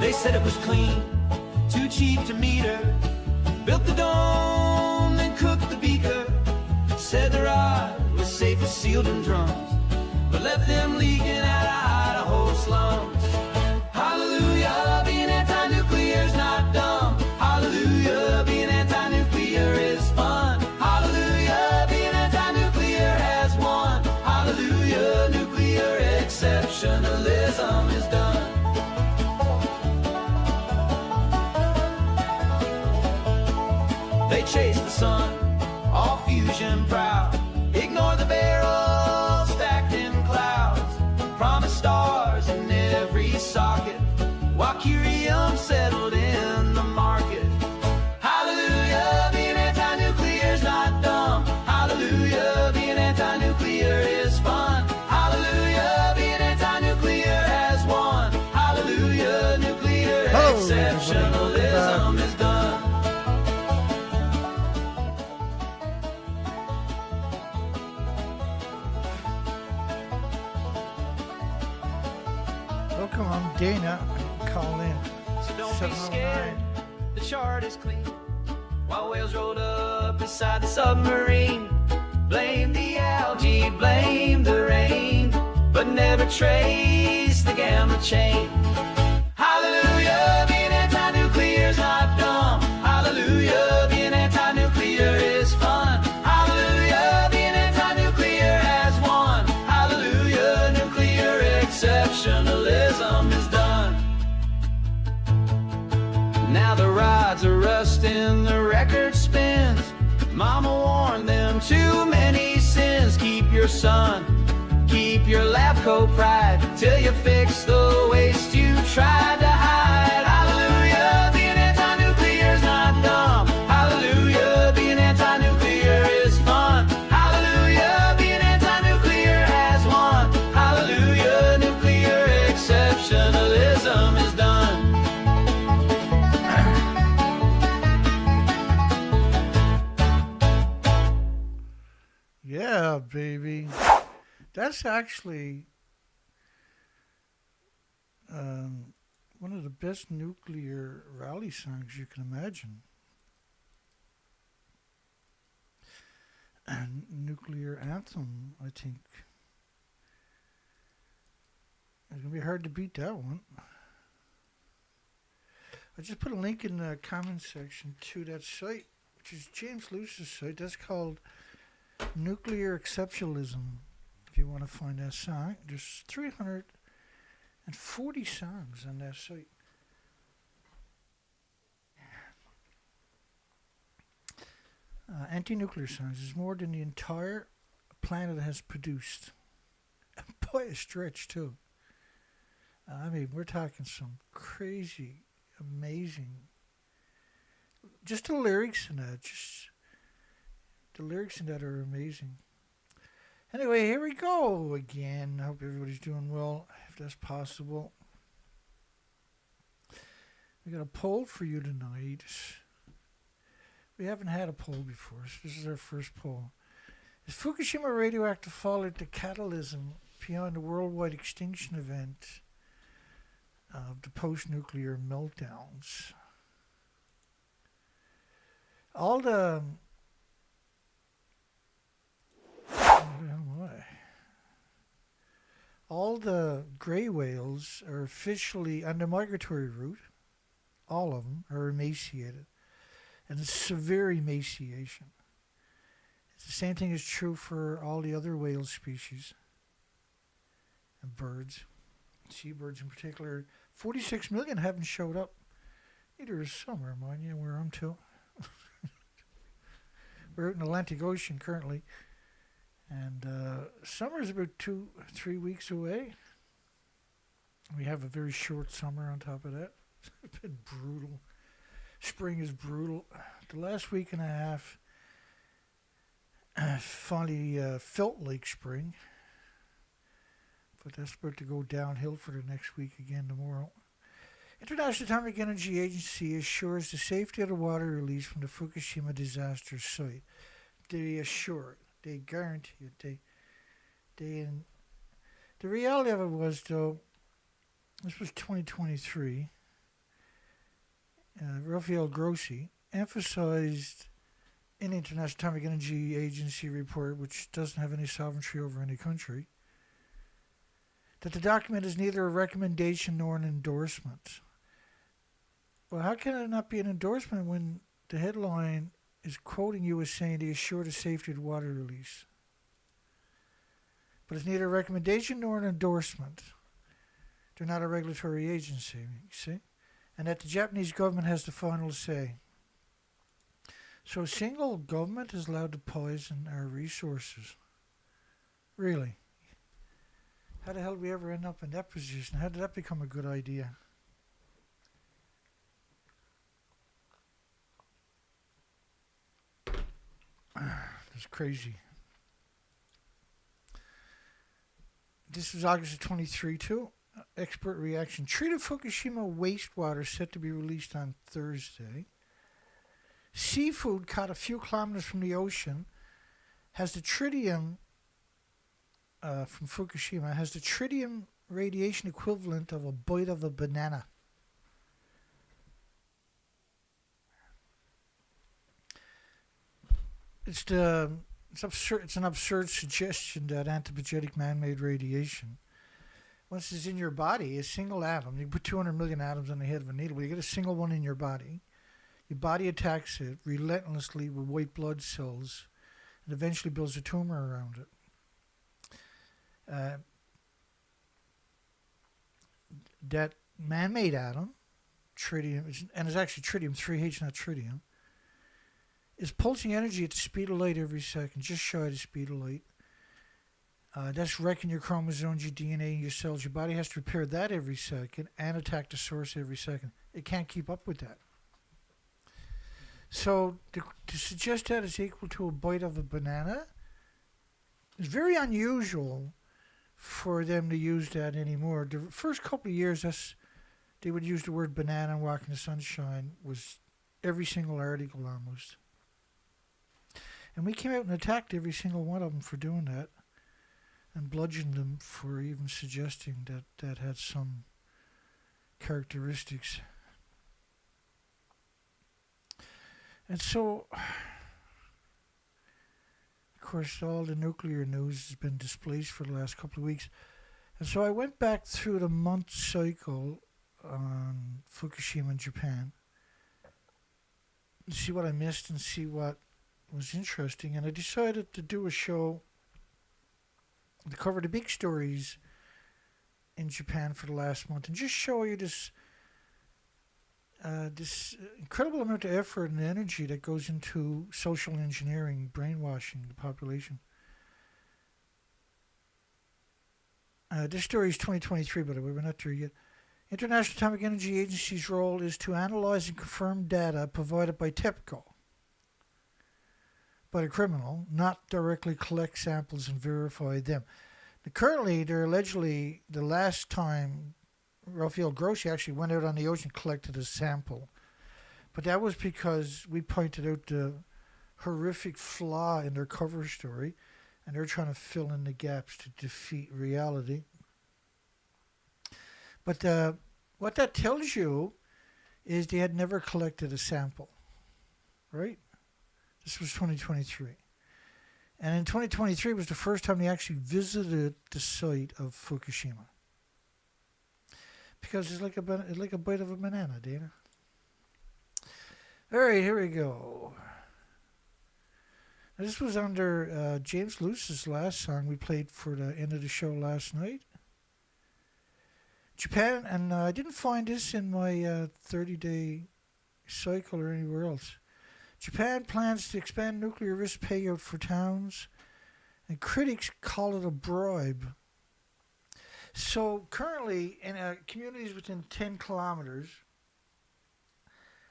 They said it was clean, too cheap to meter. Built the dome, then cooked the beaker. Said the rod was safely sealed in drums, but left them leaking out of Idaho slums. Hallelujah, being anti-nuclear's not dumb. Hallelujah, being anti-nuclear is fun. Hallelujah, being anti-nuclear has won. Hallelujah, nuclear exceptionalism is done. They chase the sun, all fusion proud. Ignore the barrels stacked in clouds. Promise stars in every socket, while curium settled in the market. Hallelujah, being anti-nuclear's not dumb. Hallelujah, being anti-nuclear is fun. Hallelujah, being anti-nuclear has won. Hallelujah, nuclear exceptionalism is done. Welcome, I'm Dana. Call in. So don't be scared, the chart is clean. While whales rolled up inside the submarine. Blame the algae, blame the rain, but never trace the gamma chain. Hallelujah, being anti-nuclear's not dumb. Hallelujah, being anti-nuclear is fun. Hallelujah, being anti-nuclear has won. Hallelujah, nuclear exceptionalism is done. Now the rods are rusting, the record spins. Mama warned them, too many sins. Keep your son, keep your lab coat pride, till you fix the waste you tried to hide. Hallelujah, being anti-nuclear's not dumb. Hallelujah, being anti-nuclear is fun. Hallelujah, being anti-nuclear has won. Hallelujah, nuclear exceptionalism is done. Yeah, baby. That's actually one of the best nuclear rally songs you can imagine. And nuclear anthem, I think. It's going to be hard to beat that one. I just put a link in the comment section to that site, which is James Lewis's site. That's called Nuclear Exceptionalism. If you want to find that song, there's 340 songs on that site. Anti-nuclear songs is more than the entire planet has produced. By a stretch, too. I mean, we're talking some crazy, amazing. Just the lyrics in that, the lyrics in that are amazing. Anyway, here we go again. I hope everybody's doing well, if that's possible. We got a poll for you tonight. We haven't had a poll before, so this is our first poll. Is Fukushima radioactive fallout the catalysm beyond the worldwide extinction event of the post-nuclear meltdowns? All the gray whales are officially on the migratory route. All of them are emaciated, and it's severe emaciation. It's the same thing is true for all the other whale species and birds, seabirds in particular. 46 million haven't showed up. Neither is summer, mind you, where I'm to. We're out in the Atlantic Ocean currently, and summer's about 2-3 weeks away. We have a very short summer on top of that. It's been brutal. Spring is brutal. The last week and a half finally felt like spring, but that's about to go downhill for the next week again tomorrow. International Atomic Energy Agency assures the safety of the water release from the Fukushima disaster site. They assure it. They guarantee it. The reality of it was, though, this was 2023. Rafael Grossi, emphasized in the International Atomic Energy Agency report, which doesn't have any sovereignty over any country, that the document is neither a recommendation nor an endorsement. Well, how can it not be an endorsement when the headline is quoting you as saying they assure the safety of the water release? But it's neither a recommendation nor an endorsement. They're not a regulatory agency, you see? And that the Japanese government has the final say. So a single government is allowed to poison our resources. Really? How the hell did we ever end up in that position? How did that become a good idea? That's crazy. This was August of 23 too. Expert reaction. Treated Fukushima wastewater set to be released on Thursday. Seafood caught a few kilometers from the ocean has the tritium from Fukushima has the tritium radiation equivalent of a bite of a banana. It's an absurd suggestion that anthropogenic man-made radiation, once it's in your body, a single atom, you put 200 million atoms on the head of a needle, but you get a single one in your body attacks it relentlessly with white blood cells and eventually builds a tumor around it. That man-made atom, tritium, and it's actually tritium-3H, not tritium, is pulsing energy at the speed of light every second, just shy of the speed of light. That's wrecking your chromosomes, your DNA, your cells. Your body has to repair that every second and attack the source every second. It can't keep up with that. So to suggest that is equal to a bite of a banana is very unusual for them to use that anymore. The first couple of years, they would use the word banana and walk in the sunshine was every single article almost. And we came out and attacked every single one of them for doing that and bludgeoned them for even suggesting that that had some characteristics. And so, of course, all the nuclear news has been displaced for the last couple of weeks. And so I went back through the month cycle on Fukushima in Japan to see what I missed and see what was interesting. And I decided to do a show to cover the big stories in Japan for the last month and just show you this incredible amount of effort and energy that goes into social engineering, brainwashing the population. This story is 2023, by the way. We're not there yet. International Atomic Energy Agency's role is to analyze and confirm data provided by TEPCO, by the criminal, not directly collect samples and verify them. Now, currently, they're allegedly, the last time Rafael Grossi actually went out on the ocean and collected a sample. But that was because we pointed out the horrific flaw in their cover story, and they're trying to fill in the gaps to defeat reality. But what that tells you is they had never collected a sample, right? This was 2023. And in 2023 was the first time they actually visited the site of Fukushima. Because it's like a bite of a banana, Dana. All right, here we go. Now, this was under James Lewis's last song we played for the end of the show last night. Japan, and I didn't find this in my 30-day cycle or anywhere else. Japan plans to expand nuclear risk payout for towns, and critics call it a bribe. So currently, in communities within 10 kilometers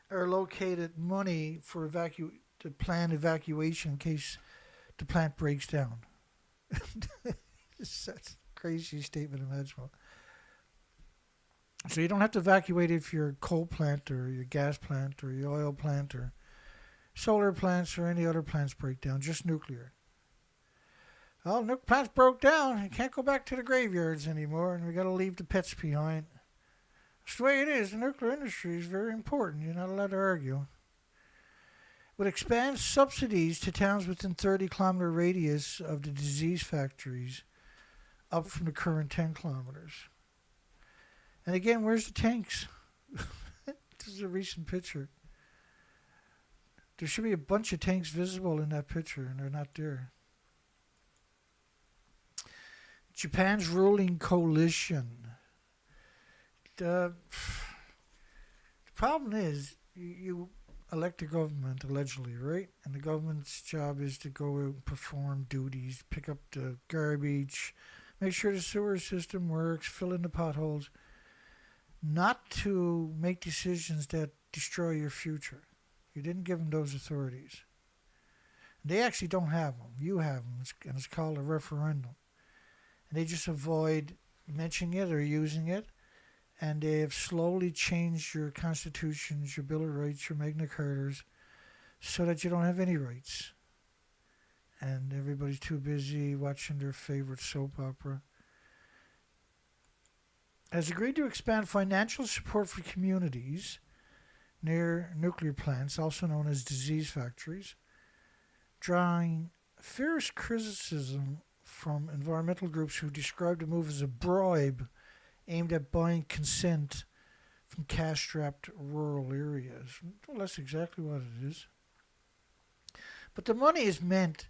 are located money for to plan evacuation in case the plant breaks down. That's a crazy statement imaginable. So you don't have to evacuate if your coal plant or your gas plant or your oil plant or solar plants or any other plants break down, just nuclear. Well, nuclear plants broke down. You can't go back to the graveyards anymore, and we got to leave the pets behind. It's the way it is. The nuclear industry is very important. You're not allowed to argue. Would expand subsidies to towns within 30-kilometer radius of the disease factories, up from the current 10 kilometers. And again, where's the tanks? This is a recent picture. There should be a bunch of tanks visible in that picture, and they're not there. Japan's ruling coalition. The problem is, you elect a government, allegedly, right? And the government's job is to go out and perform duties, pick up the garbage, make sure the sewer system works, fill in the potholes, not to make decisions that destroy your future. You didn't give them those authorities. They actually don't have them. You have them, and it's called a referendum. And they just avoid mentioning it or using it. And they have slowly changed your constitutions, your Bill of Rights, your Magna Cartas, so that you don't have any rights. And everybody's too busy watching their favorite soap opera. Has agreed to expand financial support for communities near nuclear plants, also known as disease factories, drawing fierce criticism from environmental groups who described the move as a bribe aimed at buying consent from cash-strapped rural areas. Well, that's exactly what it is. But the money is meant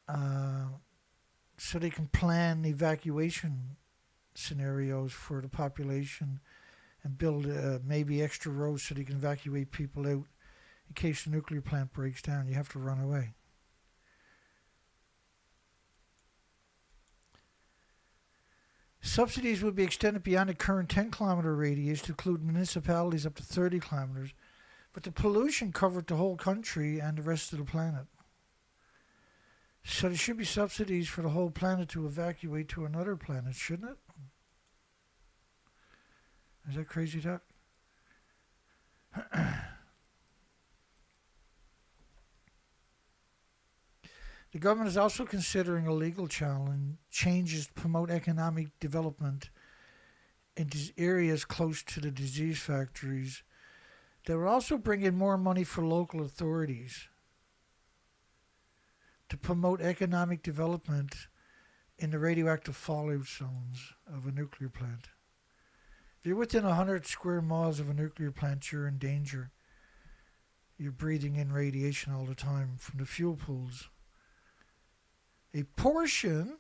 so they can plan evacuation scenarios for the population and build maybe extra roads so they can evacuate people out in case the nuclear plant breaks down. You have to run away. Subsidies would be extended beyond the current 10-kilometer radius to include municipalities up to 30 kilometers, but the pollution covered the whole country and the rest of the planet. So there should be subsidies for the whole planet to evacuate to another planet, shouldn't it? Is that crazy talk? The government is also considering a legal challenge, changes to promote economic development in these areas close to the disease factories. They will also bring in more money for local authorities to promote economic development in the radioactive fallout zones of a nuclear plant. If you're within 100 square miles of a nuclear plant, you're in danger. You're breathing in radiation all the time from the fuel pools. A portion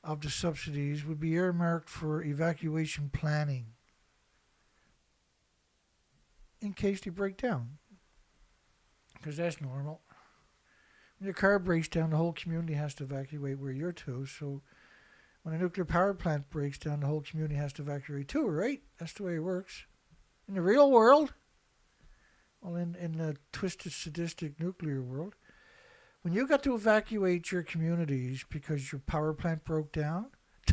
of the subsidies would be earmarked for evacuation planning in case they break down, because that's normal. When your car breaks down, the whole community has to evacuate where you're to. So when a nuclear power plant breaks down, the whole community has to evacuate too, right? That's the way it works. In the real world, well, in the twisted, sadistic nuclear world, when you got to evacuate your communities because your power plant broke down,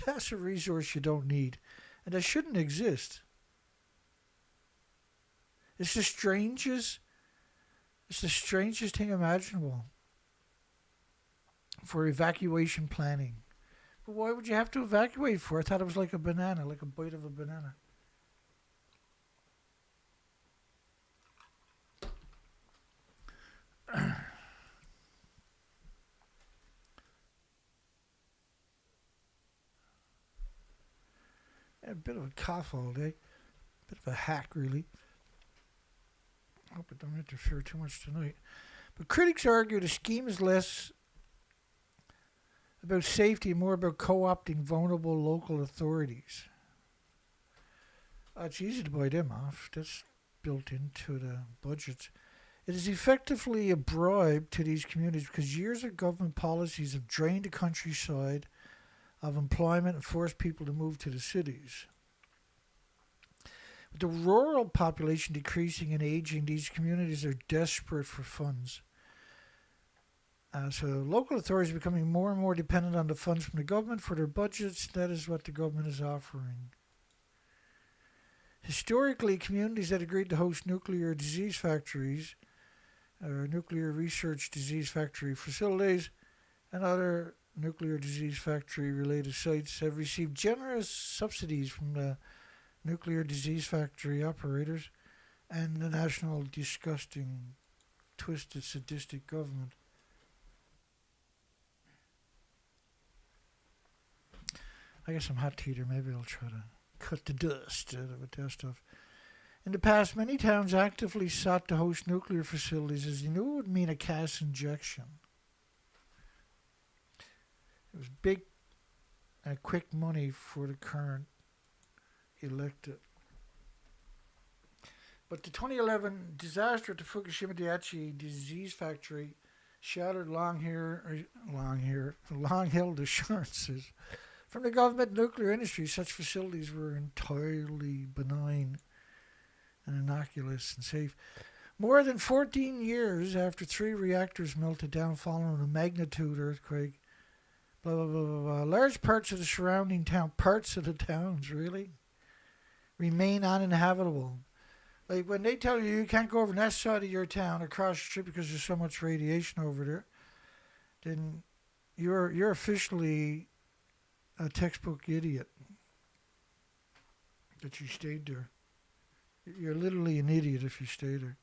that's a resource you don't need. And that shouldn't exist. It's the strangest thing imaginable for evacuation planning. But why would you have to evacuate for? I thought it was like a banana, like a bite of a banana. A bit of a cough all day. Bit of a hack, really. Hope it don't interfere too much tonight. But critics argue the scheme is less about safety and more about co-opting vulnerable local authorities. It's easy to buy them off. That's built into the budgets. It is effectively a bribe to these communities because years of government policies have drained the countryside of employment and forced people to move to the cities. With the rural population decreasing and aging, these communities are desperate for funds. So local authorities are becoming more and more dependent on the funds from the government for their budgets. That is what the government is offering. Historically, communities that agreed to host nuclear disease factories, or nuclear research disease factory facilities, and other nuclear disease factory related sites have received generous subsidies from the nuclear disease factory operators and the national disgusting, twisted, sadistic government. I guess I'm hot teeter. Maybe I'll try to cut the dust out of that stuff. In the past, many towns actively sought to host nuclear facilities as they knew it would mean a cash injection. It was big and quick money for the current elected. But the 2011 disaster at the Fukushima Daiichi disease factory shattered long-held assurances from the government and nuclear industry. Such facilities were entirely benign and innocuous and safe. More than 14 years after 3 reactors melted down following a magnitude earthquake, blah, blah, blah, blah, blah, large parts of the surrounding towns really, remain uninhabitable. Like when they tell you can't go over that side of your town across the street because there's so much radiation over there, then you're officially a textbook idiot that you stayed there. You're literally an idiot if you stay there.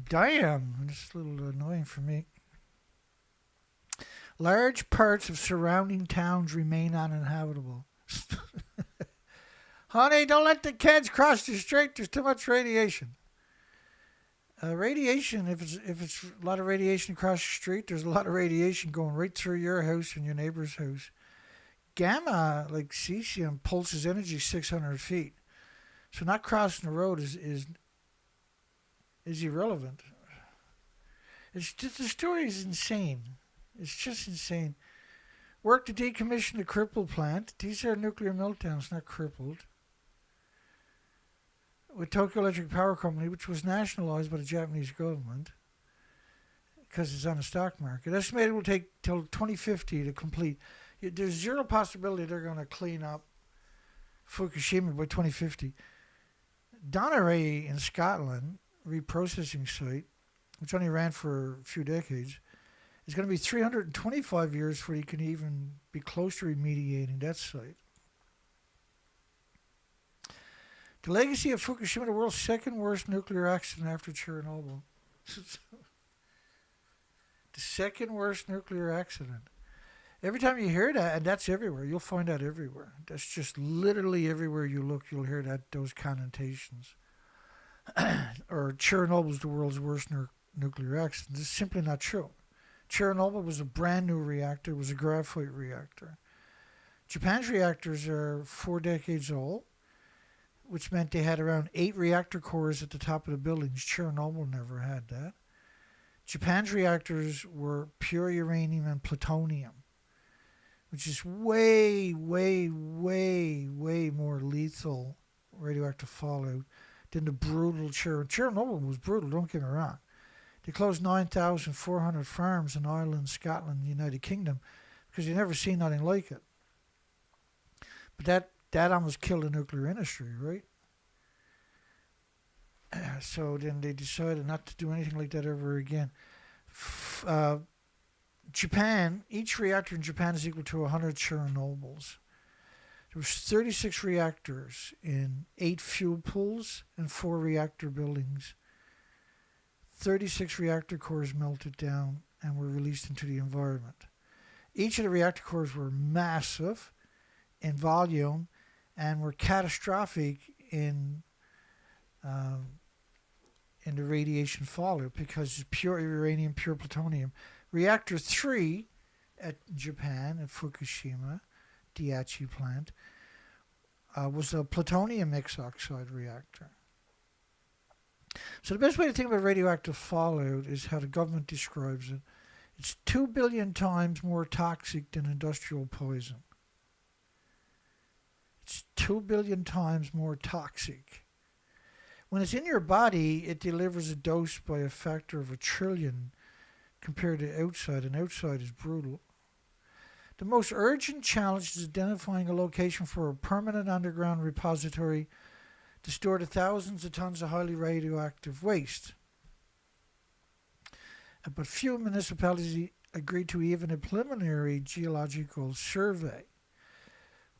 Damn, this is a little annoying for me. Large parts of surrounding towns remain uninhabitable. Honey, don't let the kids cross the street. There's too much radiation. Radiation, if it's a lot of radiation across the street, there's a lot of radiation going right through your house and your neighbor's house. Gamma, like cesium, pulses energy 600 feet. So not crossing the road is irrelevant. It's just, the story is insane. It's just insane. Work to decommission the crippled plant. These are nuclear meltdowns, not crippled. With Tokyo Electric Power Company, which was nationalized by the Japanese government because it's on the stock market. Estimated it will take till 2050 to complete. There's zero possibility they're going to clean up Fukushima by 2050. Durnford in Scotland, reprocessing site, which only ran for a few decades, is going to be 325 years before you can even be close to remediating that site. The legacy of Fukushima, the world's second worst nuclear accident after Chernobyl. The second worst nuclear accident. Every time you hear that, and that's everywhere, you'll find that everywhere. That's just literally everywhere you look, you'll hear those connotations. Or Chernobyl's the world's worst nuclear accident. This is simply not true. Chernobyl was a brand new reactor. It was a graphite reactor. Japan's reactors are 4 decades old, which meant they had around 8 reactor cores at the top of the buildings. Chernobyl never had that. Japan's reactors were pure uranium and plutonium, which is way, way, way, way more lethal radioactive fallout than the brutal Chernobyl was brutal, don't get me wrong. They closed 9,400 farms in Ireland, Scotland, the United Kingdom, because you never seen nothing like it. But that almost killed the nuclear industry, right? So then they decided not to do anything like that ever again. Japan, each reactor in Japan is equal to 100 Chernobyls. There was 36 reactors in 8 fuel pools and 4 reactor buildings. 36 reactor cores melted down and were released into the environment. Each of the reactor cores were massive in volume and were catastrophic in the radiation fallout because it's pure uranium, pure plutonium. Reactor 3 at Japan, at Fukushima Daiichi plant, was a plutonium mixed oxide reactor. So the best way to think about radioactive fallout is how the government describes it. It's 2 billion times more toxic than industrial poison. It's 2 billion times more toxic. When it's in your body, it delivers a dose by a factor of 1 trillion compared to outside, and outside is brutal. The most urgent challenge is identifying a location for a permanent underground repository to store the thousands of tons of highly radioactive waste. but few municipalities agreed to even a preliminary geological survey.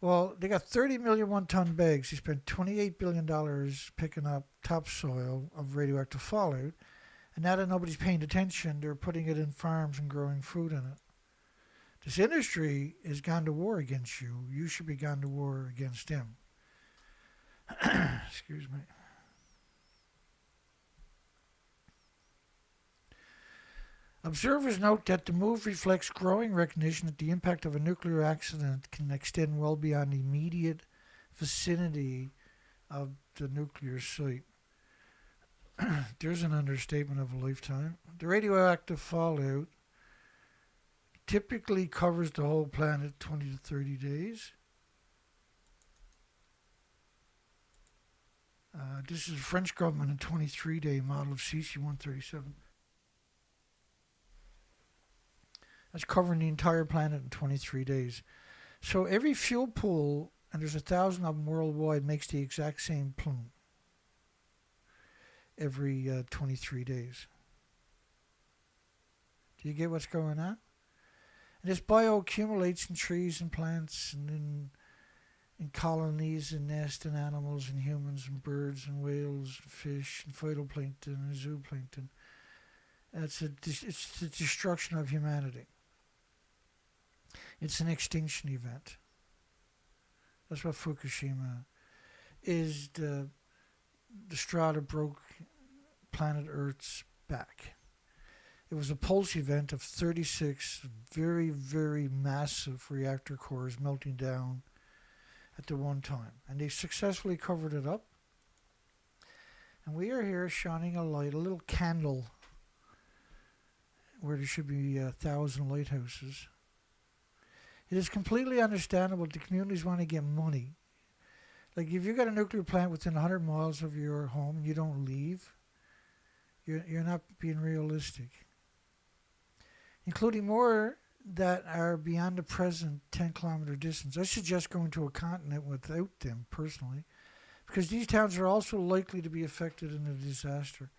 Well, they got 30 million one-ton bags. They spent $28 billion picking up topsoil of radioactive fallout. And now that nobody's paying attention, they're putting it in farms and growing food in it. This industry has gone to war against you. You should be gone to war against them. Excuse me. Observers note that the move reflects growing recognition that the impact of a nuclear accident can extend well beyond the immediate vicinity of the nuclear site. There's an understatement of a lifetime. The radioactive fallout typically covers the whole planet 20 to 30 days. This is the French government a 23-day model of CC-137. That's covering the entire planet in 23 days. So every fuel pool, and there's 1,000 of them worldwide, makes the exact same plume every 23 days. Do you get what's going on? And this bioaccumulates in trees and plants and in colonies and nests and animals and humans and birds and whales and fish and phytoplankton and zooplankton. It's the destruction of humanity. It's an extinction event. That's what Fukushima is. The straw that broke planet Earth's back. It was a pulse event of 36 very, very massive reactor cores melting down at the one time. And they successfully covered it up. And we are here shining a light, a little candle, where there should be 1,000 lighthouses. It is completely understandable that the communities want to get money. Like if you've got a nuclear plant within 100 miles of your home and you don't leave, you're not being realistic. Including more that are beyond the present 10-kilometer distance. I suggest going to a continent without them, personally, because these towns are also likely to be affected in a disaster.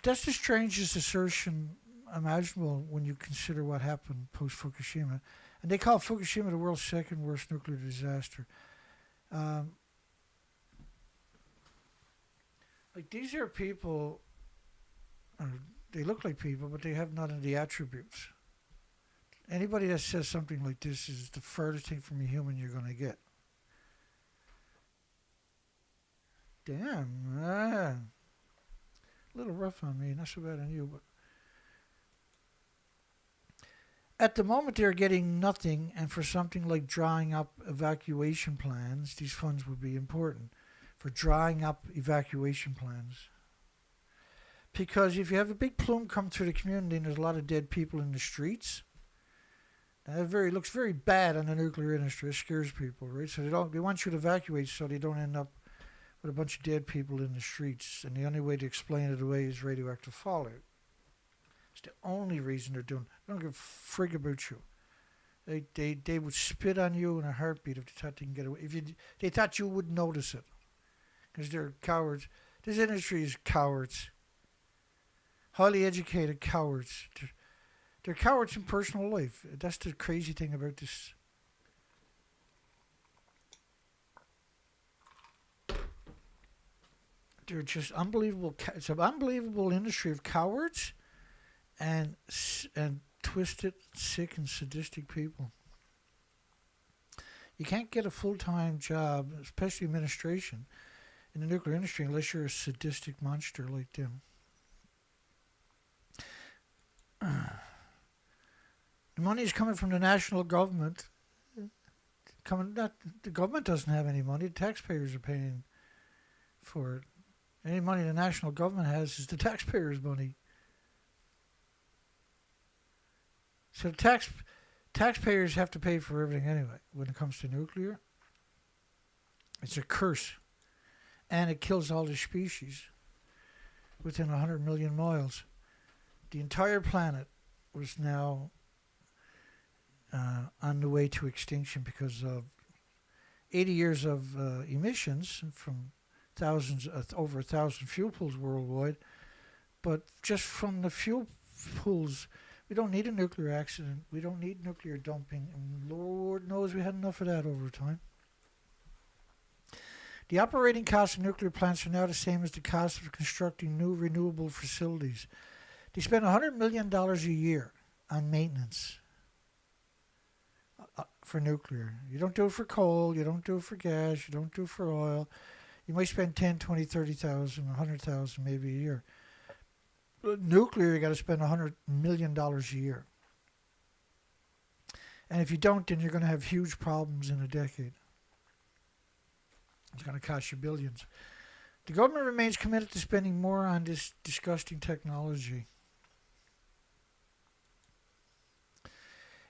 That's the strangest assertion imaginable when you consider what happened post-Fukushima. And they call Fukushima the world's second worst nuclear disaster. Like these are people, they look like people, but they have none of the attributes. Anybody that says something like this is the furthest thing from a human you're going to get. Damn, a little rough on me, not so bad on you, but at the moment they're getting nothing, and for something like drawing up evacuation plans, these funds would be important for drawing up evacuation plans. Because if you have a big plume come through the community and there's a lot of dead people in the streets, that looks very bad on the nuclear industry. It scares people, right? So they want you to evacuate so they don't end up with a bunch of dead people in the streets. And the only way to explain it away is radioactive fallout. It's the only reason they're doing it. They don't give a frig about you. They would spit on you in a heartbeat if they thought they can get away. They thought you would notice it. Because they're cowards. This industry is cowards. Highly educated cowards. They're cowards in personal life. That's the crazy thing about this. They're just unbelievable. It's an unbelievable industry of cowards and twisted, sick, and sadistic people. You can't get a full-time job, especially administration, in the nuclear industry unless you're a sadistic monster like them. The money is coming from the national government. The government doesn't have any money. The taxpayers are paying for it. Any money the national government has is the taxpayers' money. So taxpayers have to pay for everything anyway. When it comes to nuclear, it's a curse, and it kills all the species within 100 million miles. The entire planet was now on the way to extinction because of 80 years of emissions from over 1,000 fuel pools worldwide. But just from the fuel pools. We don't need a nuclear accident. We don't need nuclear dumping. And Lord knows we had enough of that over time. The operating costs of nuclear plants are now the same as the cost of constructing new renewable facilities. They spend $100 million a year on maintenance for nuclear. You don't do it for coal, you don't do it for gas, you don't do it for oil. You might spend 10, 20, 30,000, 100,000 maybe a year. But nuclear, you got to spend $100 million a year. And if you don't, then you're going to have huge problems in a decade. It's going to cost you billions. The government remains committed to spending more on this disgusting technology.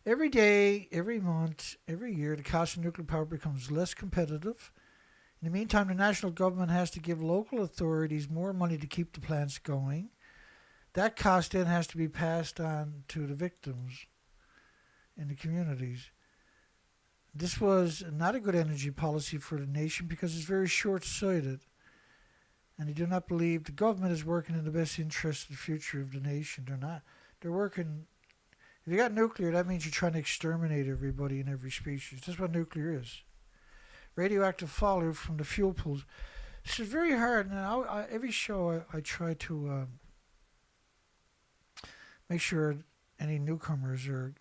Every day, every month, every year, the cost of nuclear power becomes less competitive. In the meantime, the national government has to give local authorities more money to keep the plants going. That cost then has to be passed on to the victims in the communities. This was not a good energy policy for the nation because it's very short-sighted. And they do not believe the government is working in the best interest of the future of the nation. They're not. They're working. If you got nuclear, that means you're trying to exterminate everybody in every species. That's what nuclear is. Radioactive fallout from the fuel pools. This is very hard. And every show I try to make sure any newcomers are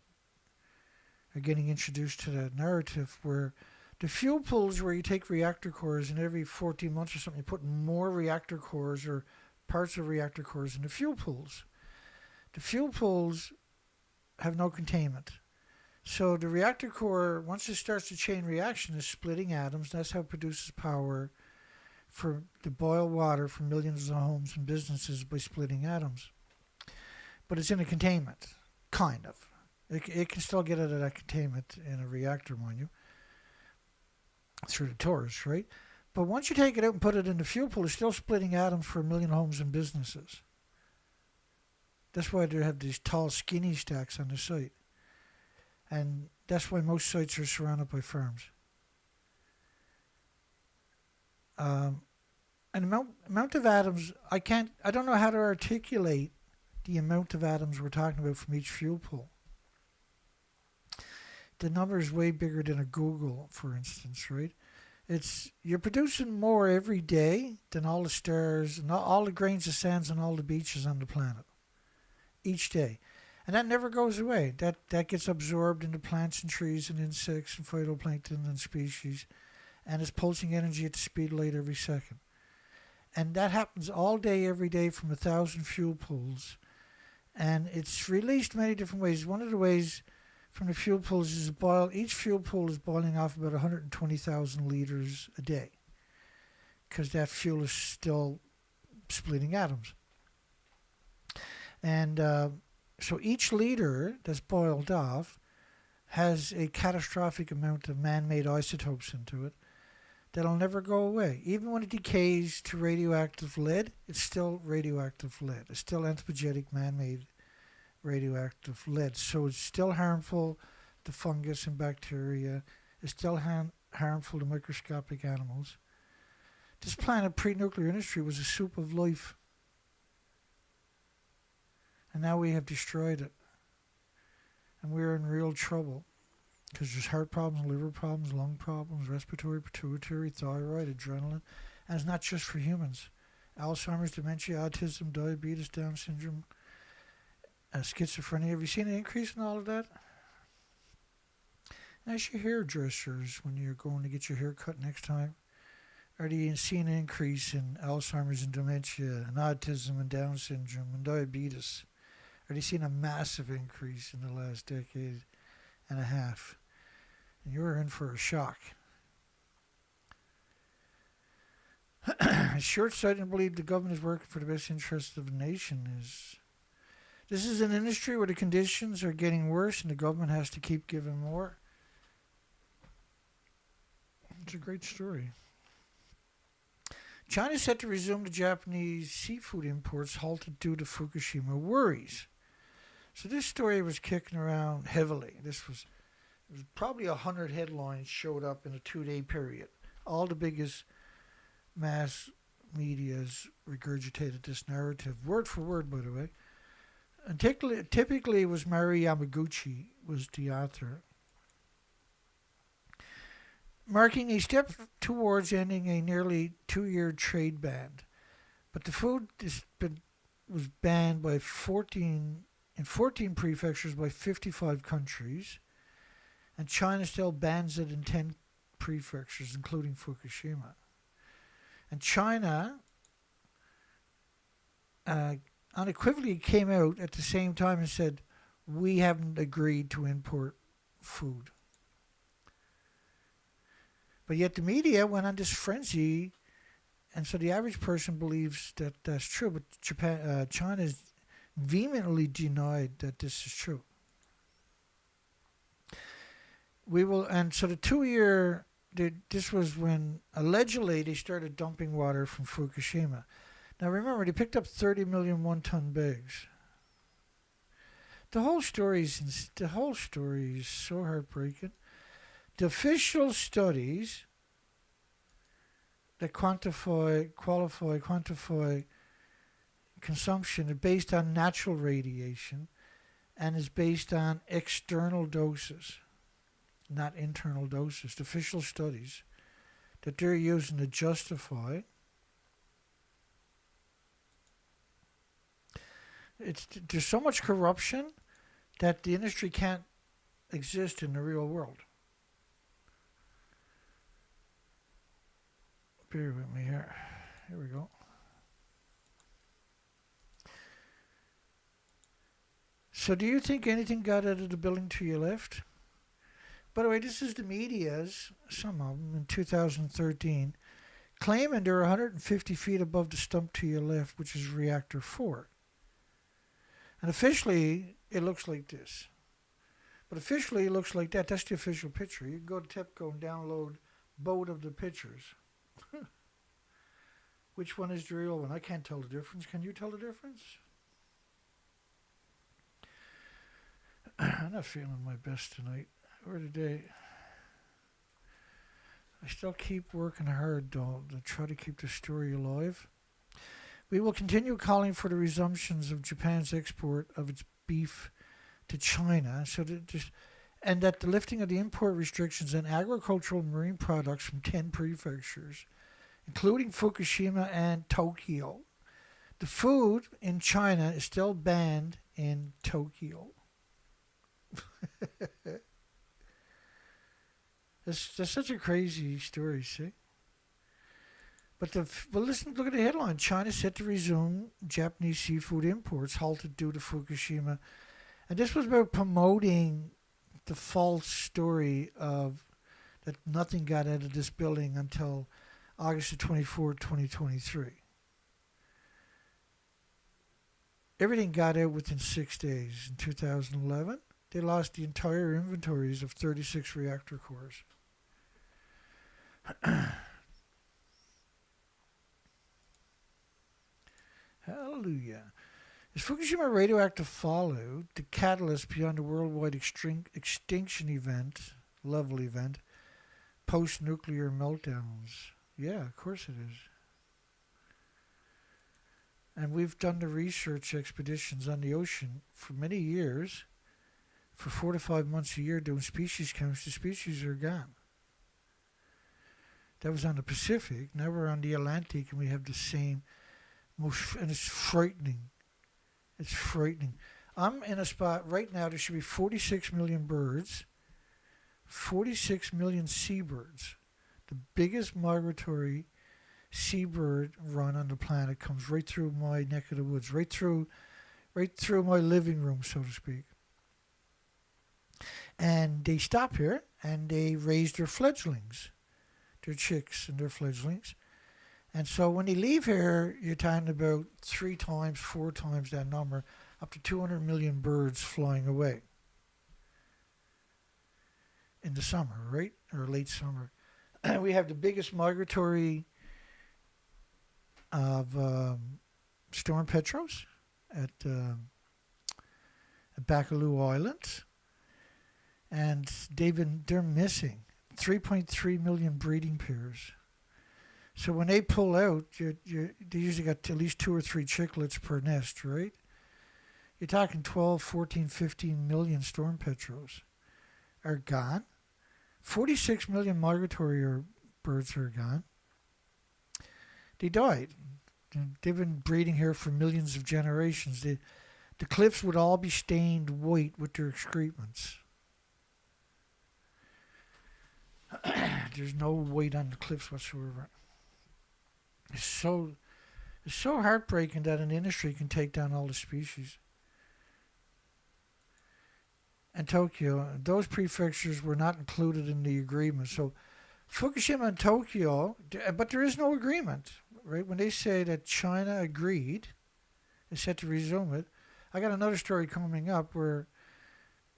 getting introduced to that narrative where the fuel pools, where you take reactor cores and every 14 months or something you put more reactor cores or parts of reactor cores in the fuel pools. The fuel pools have no containment. So the reactor core, once it starts the chain reaction, is splitting atoms. That's how it produces power for the boil water for millions of homes and businesses by splitting atoms. But it's in a containment, kind of. It can still get out of that containment in a reactor, mind you, through the torus, right? But once you take it out and put it in the fuel pool, it's still splitting atoms for a million homes and businesses. That's why they have these tall, skinny stacks on the site. And that's why most sites are surrounded by farms. And amount of atoms, I don't know how to articulate the amount of atoms we're talking about from each fuel pool. The number is way bigger than a Google, for instance, right? You're producing more every day than all the stars and all the grains of sands on all the beaches on the planet. Each day. And that never goes away. That gets absorbed into plants and trees and insects and phytoplankton and species. And it's pulsing energy at the speed of light every second. And that happens all day, every day from 1,000 fuel pools. And it's released many different ways. One of the ways from the fuel pools is each fuel pool is boiling off about 120,000 liters a day. Because that fuel is still splitting atoms. And so each liter that's boiled off has a catastrophic amount of man-made isotopes into it that'll never go away. Even when it decays to radioactive lead, it's still radioactive lead. It's still anthropogenic man-made radioactive lead. So it's still harmful to fungus and bacteria. It's still harmful to microscopic animals. This planet pre-nuclear industry was a soup of life. And now we have destroyed it. And we're in real trouble. Because there's heart problems, liver problems, lung problems, respiratory, pituitary, thyroid, adrenaline. And it's not just for humans. Alzheimer's, dementia, autism, diabetes, Down syndrome, schizophrenia. Have you seen an increase in all of that? Ask your hairdressers when you're going to get your hair cut next time. Are you seeing an increase in Alzheimer's and dementia and autism and Down syndrome and diabetes? Are they seeing a massive increase in the last decade and a half? And you're in for a shock. It's short-sighted to believe the government is working for the best interest of the nation. This is an industry where the conditions are getting worse and the government has to keep giving more. It's a great story. China is set to resume the Japanese seafood imports halted due to Fukushima worries. So this story was kicking around heavily. It was probably 100 headlines showed up in a 2-day period. All the biggest mass media's regurgitated this narrative, word for word, by the way. And typically it was Mari Yamaguchi was the author, marking a step towards ending a nearly 2-year trade ban. But the food was banned by 14 prefectures by 55 countries, and China still bans it in 10 prefectures, including Fukushima. And China unequivocally came out at the same time and said, we haven't agreed to import food. But yet the media went on this frenzy, and so the average person believes that that's true, but China has vehemently denied that this is true. And so the 2-year, this was when allegedly they started dumping water from Fukushima. Now remember, they picked up 30 million one-ton bags. The whole story is so heartbreaking. The official studies that quantify consumption are based on natural radiation and is based on external doses, not internal doses. The official studies that they're using to justify there's so much corruption that the industry can't exist in the real world. Bear with me here. Here we go. So do you think anything got out of the building to your left? By the way, this is the media's, some of them, in 2013, claiming they're 150 feet above the stump to your left, which is reactor 4. And officially, it looks like this. But officially, it looks like that. That's the official picture. You can go to TEPCO and download both of the pictures. Which one is the real one? I can't tell the difference. Can you tell the difference? I'm not feeling my best tonight or today. I still keep working hard, though, to try to keep the story alive. We will continue calling for the resumptions of Japan's export of its beef to China, and that the lifting of the import restrictions on agricultural and marine products from 10 prefectures, including Fukushima and Tokyo. The food in China is still banned in Tokyo. That's such a crazy story, see? But listen, look at the headline. China set to resume Japanese seafood imports halted due to Fukushima. And this was about promoting the false story of that nothing got out of this building until August 24, 2023. Everything got out within 6 days. In 2011, they lost the entire inventories of 36 reactor cores. Hallelujah. Is Fukushima radioactive fallout the catalyst beyond the worldwide extinction level event, post-nuclear meltdowns? Yeah, of course it is. And we've done the research expeditions on the ocean for many years, for 4 to 5 months a year doing species counts. The species are gone. That was on the Pacific. Now we're on the Atlantic and we have the same, and it's frightening. It's frightening. I'm in a spot right now, there should be 46 million birds, 46 million seabirds. The biggest migratory seabird run on the planet comes right through my neck of the woods, right through my living room, so to speak. And they stop here and they raise their fledglings, their chicks and their fledglings. And so when they leave here, you're talking about 3 times, 4 times that number, up to 200 million birds flying away in the summer, right? Or late summer. We have the biggest migratory of storm petrels at Bakalu Island. And they're missing 3.3 million breeding pairs. So when they pull out, they usually got at least 2 or 3 chicklets per nest, right? You're talking 12, 14, 15 million storm petrels are gone. 46 million migratory birds are gone. They died. They've been breeding here for millions of generations. The cliffs would all be stained white with their excrements. There's no white on the cliffs whatsoever. It's so heartbreaking that an industry can take down all the species. And Tokyo, those prefectures were not included in the agreement. So Fukushima and Tokyo, but there is no agreement, right? When they say that China agreed, is set to resume it. I got another story coming up where,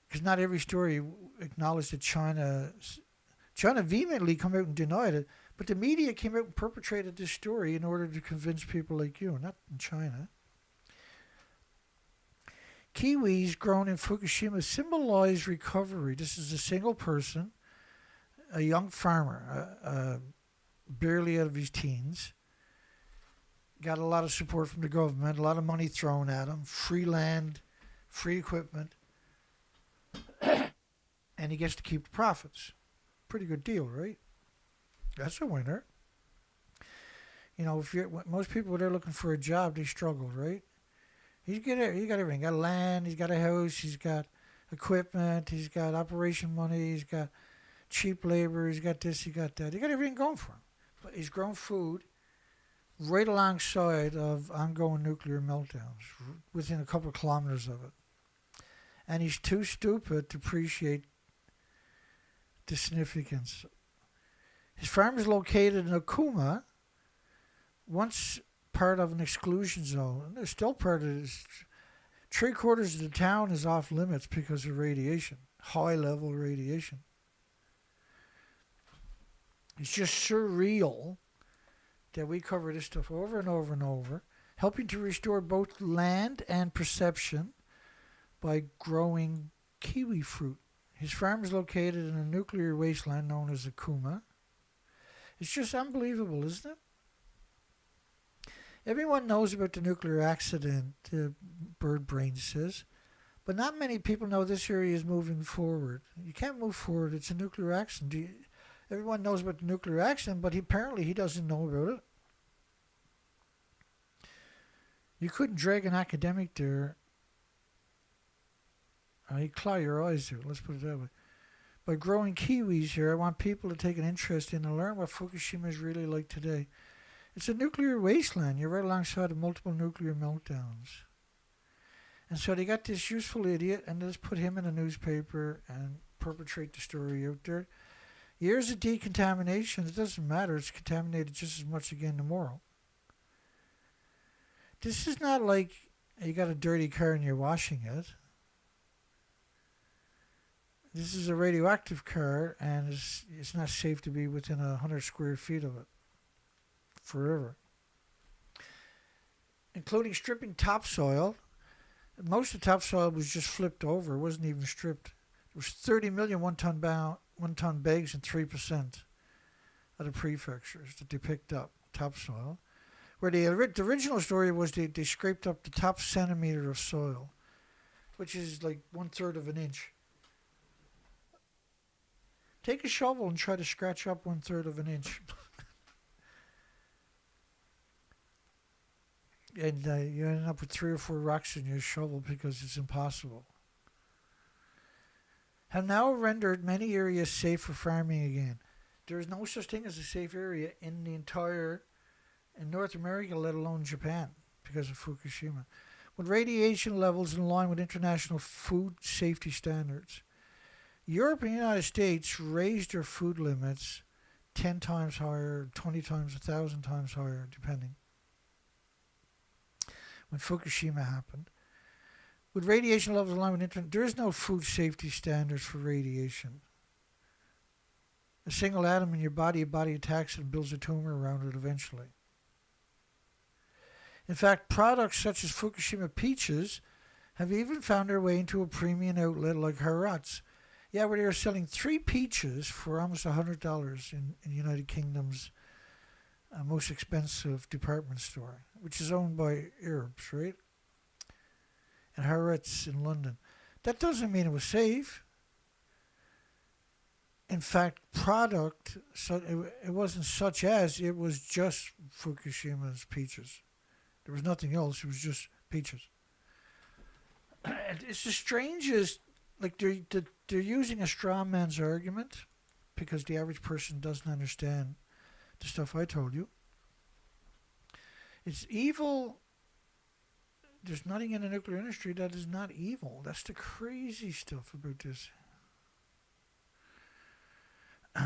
because not every story acknowledged that China vehemently come out and denied it, but the media came out and perpetrated this story in order to convince people like you, not in China. Kiwis grown in Fukushima symbolise recovery. This is a single person, a young farmer, barely out of his teens. Got a lot of support from the government, a lot of money thrown at him, free land, free equipment, and he gets to keep the profits. Pretty good deal, right? That's a winner. You know, most people when they're looking for a job, they struggle, right? He got everything. He got land, he's got a house, he's got equipment, he's got operation money, he's got cheap labor, he's got this, he got that. He got everything going for him. But he's grown food right alongside of ongoing nuclear meltdowns, within a couple of kilometers of it. And he's too stupid to appreciate the significance. His farm is located in Okuma, once part of an exclusion zone. They're still part of this. 3/4 of the town is off limits because of radiation, high level radiation. It's just surreal that we cover this stuff over and over and over, helping to restore both land and perception by growing kiwi fruit. His farm is located in a nuclear wasteland known as Okuma. It's just unbelievable, isn't it? Everyone knows about the nuclear accident, Bird Brain says, but not many people know this area is moving forward. You can't move forward. It's a nuclear accident. Everyone knows about the nuclear accident, but apparently he doesn't know about it. You couldn't drag an academic there. He'd claw your eyes out, let's put it that way. By growing kiwis here, I want people to take an interest in and learn what Fukushima is really like today. It's a nuclear wasteland. You're right alongside of multiple nuclear meltdowns. And so they got this useful idiot and just put him in a newspaper and perpetrate the story out there. Years of decontamination, it doesn't matter. It's contaminated just as much again tomorrow. This is not like you got a dirty car and you're washing it. This is a radioactive car, and it's not safe to be within 100 square feet of it forever. Including stripping topsoil. Most of the topsoil was just flipped over. It wasn't even stripped. It was 30 million one-ton bags and 3% of the prefectures that they picked up topsoil. Where the original story was they scraped up the top centimeter of soil, which is like 1/3 of an inch. Take a shovel and try to scratch up 1/3 of an inch. And you end up with 3 or 4 rocks in your shovel because it's impossible. Have now rendered many areas safe for farming again. There is no such thing as a safe area in North America, let alone Japan, because of Fukushima. With radiation levels in line with international food safety standards. Europe and the United States raised their food limits 10 times higher, 20 times, 1,000 times higher, depending. When Fukushima happened. With radiation levels in line with there is no food safety standards for radiation. A single atom in your body attacks it and builds a tumor around it eventually. In fact, products such as Fukushima peaches have even found their way into a premium outlet like Harrods. Yeah, where they are selling 3 peaches for almost $100 in the United Kingdom's most expensive department store, which is owned by Arabs, right? and Harrods in London. That doesn't mean it was safe. In fact, product, so it wasn't such as, it was just Fukushima's peaches. There was nothing else, it was just peaches. And it's the strangest, like they're using a straw man's argument because the average person doesn't understand the stuff I told you. It's evil. There's nothing in the nuclear industry that is not evil. That's the crazy stuff about this. Let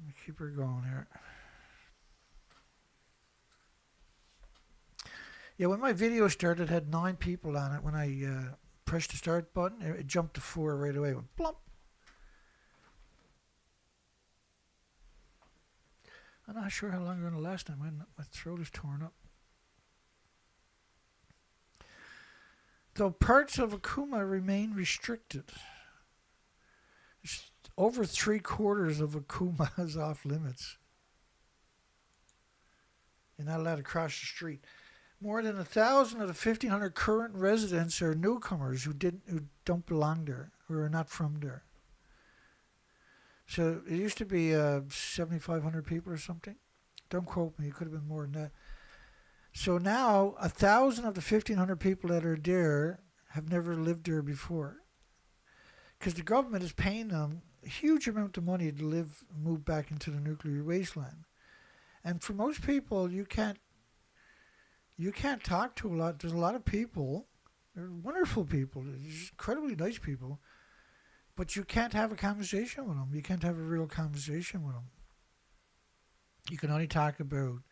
me keep her going here. Yeah, when my video started, it had 9 people on it. When I pressed the start button, it jumped to 4 right away. It went plump. I'm not sure how long I'm going to last. My throat is torn up. Though parts of Akuma remain restricted. Over 3/4 of Akuma is off limits. You're not allowed to cross the street. More than 1,000 of the 1,500 current residents are newcomers who don't belong there, who are not from there. So it used to be 7,500 people or something. Don't quote me. It could have been more than that. So now 1,000 of the 1,500 people that are there have never lived there before, because the government is paying them a huge amount of money to move back into the nuclear wasteland. And for most people, you can't talk to a lot. There's a lot of people. They're wonderful people. They're incredibly nice people. But you can't have a conversation with them. You can't have a real conversation with them. You can only talk about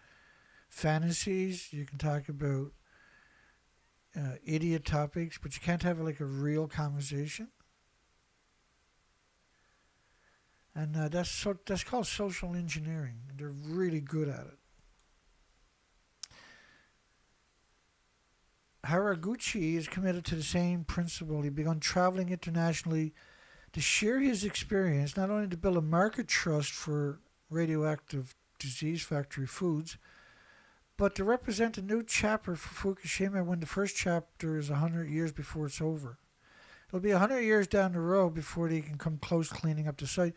fantasies. You can talk about idiot topics, but you can't have like a real conversation. And that's called social engineering. They're really good at it. Haraguchi is committed to the same principle. He began traveling internationally to share his experience, not only to build a market trust for radioactive disease factory foods, but to represent a new chapter for Fukushima when the first chapter is 100 years before it's over. It'll be 100 years down the road before they can come close cleaning up the site.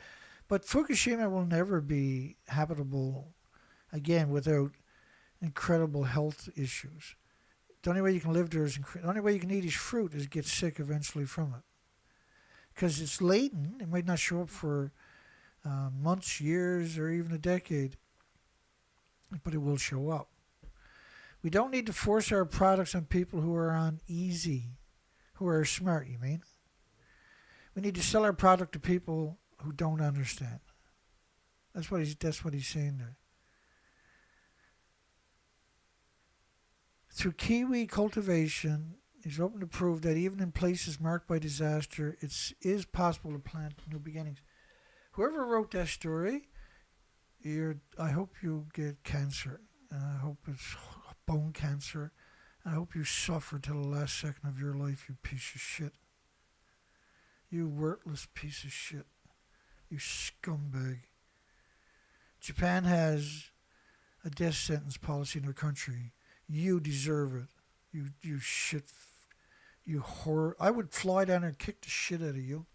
But Fukushima will never be habitable again without incredible health issues. The only way you can live there is the only way you can eat is fruit is get sick eventually from it. Because it's latent. It might not show up for months, years, or even a decade. But it will show up. We don't need to force our products on people who are on easy, who are smart, you mean? We need to sell our product to people who don't understand. That's what he's saying there. Through kiwi cultivation, he's open to prove that even in places marked by disaster, it is possible to plant new beginnings. Whoever wrote that story, I hope you get cancer. I hope it's bone cancer. I hope you suffer till the last second of your life, you piece of shit. You worthless piece of shit. You scumbag. Japan has a death sentence policy in their country. You deserve it. You shit. You horror. I would fly down there and kick the shit out of you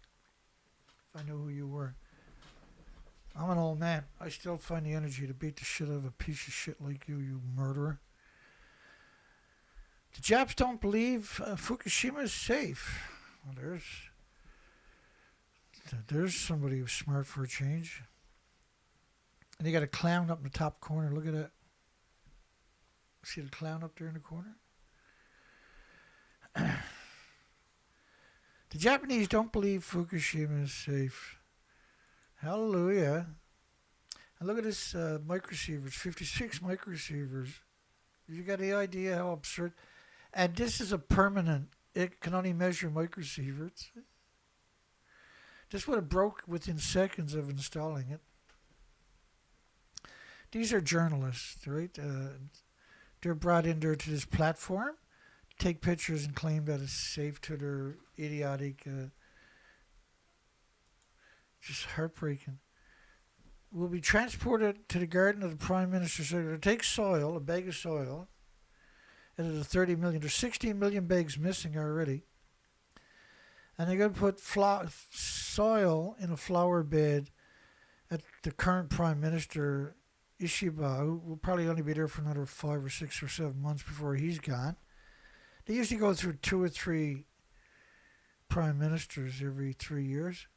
if I knew who you were. I'm an old man. I still find the energy to beat the shit out of a piece of shit like you, you murderer. The Japs don't believe Fukushima is safe. Well, there's somebody who's smart for a change. And you got a clown up in the top corner. Look at that. See the clown up there in the corner? The Japanese don't believe Fukushima is safe. Hallelujah. And look at this microsieverts, 56 microsieverts. You got any idea how absurd? And this is a permanent. It can only measure microsieverts. This would have broke within seconds of installing it. These are journalists, right? They're brought in there to this platform, take pictures and claim that it's safe to their idiotic, just heartbreaking. will be transported to the garden of the Prime Minister. So they're going to take soil, a bag of soil, out of the 30 million. There's 16 million bags missing already. And they're going to put soil in a flower bed at the current Prime Minister, Ishiba, who will probably only be there for another 5 or 6 or 7 months before he's gone. They usually go through 2 or 3 Prime Ministers every 3 years.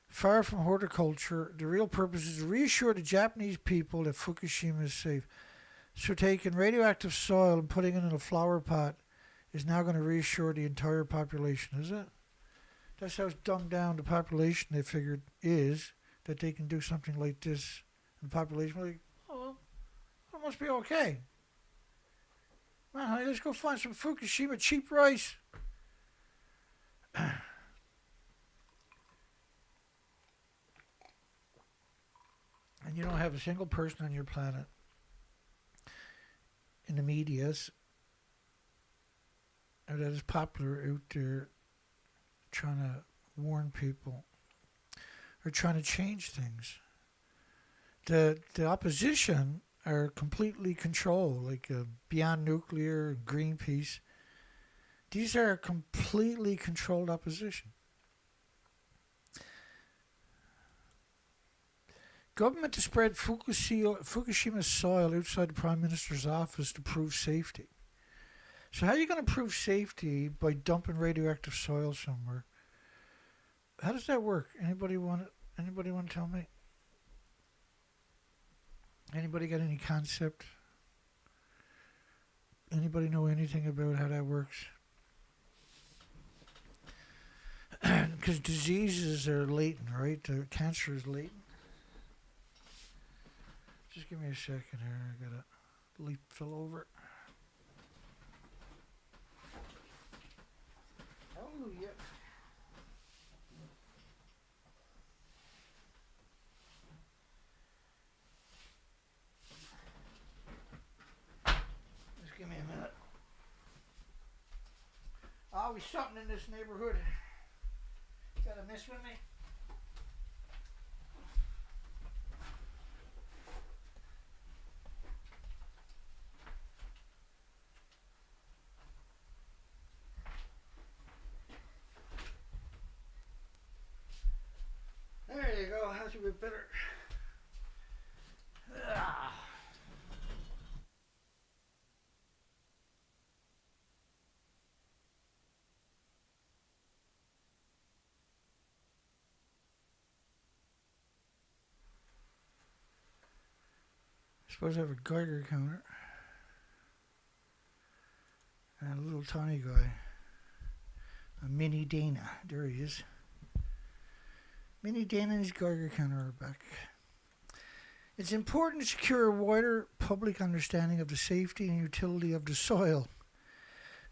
Far from horticulture, the real purpose is to reassure the Japanese people that Fukushima is safe. So taking radioactive soil and putting it in a flower pot is now going to reassure the entire population, is it? That's how dumbed down the population, they figured, is, that they can do something like this. And the population will be like, oh, well, it must be okay. Man, honey, let's go find some Fukushima cheap rice. And you don't have a single person on your planet in the medias that is popular out there trying to warn people or trying to change things. The opposition are completely controlled, like Beyond Nuclear, Greenpeace. These are completely controlled opposition. Government to spread Fukushima soil outside the Prime Minister's office to prove safety. So how are you going to prove safety by dumping radioactive soil somewhere? How does that work? Anybody want to tell me? Anybody got any concept? Anybody know anything about how that works? Because diseases are latent, right? Cancer is latent. Just give me a second here. I got a leaf fell over. Hallelujah. Just give me a minute. Always something in this neighborhood. Gotta mess with me. There you go. That's a bit better. Ah. I suppose I have a Geiger counter. And a little tiny guy. A mini Dana. There he is. Mini Dana and his Geiger counter are back. It's important to secure a wider public understanding of the safety and utility of the soil.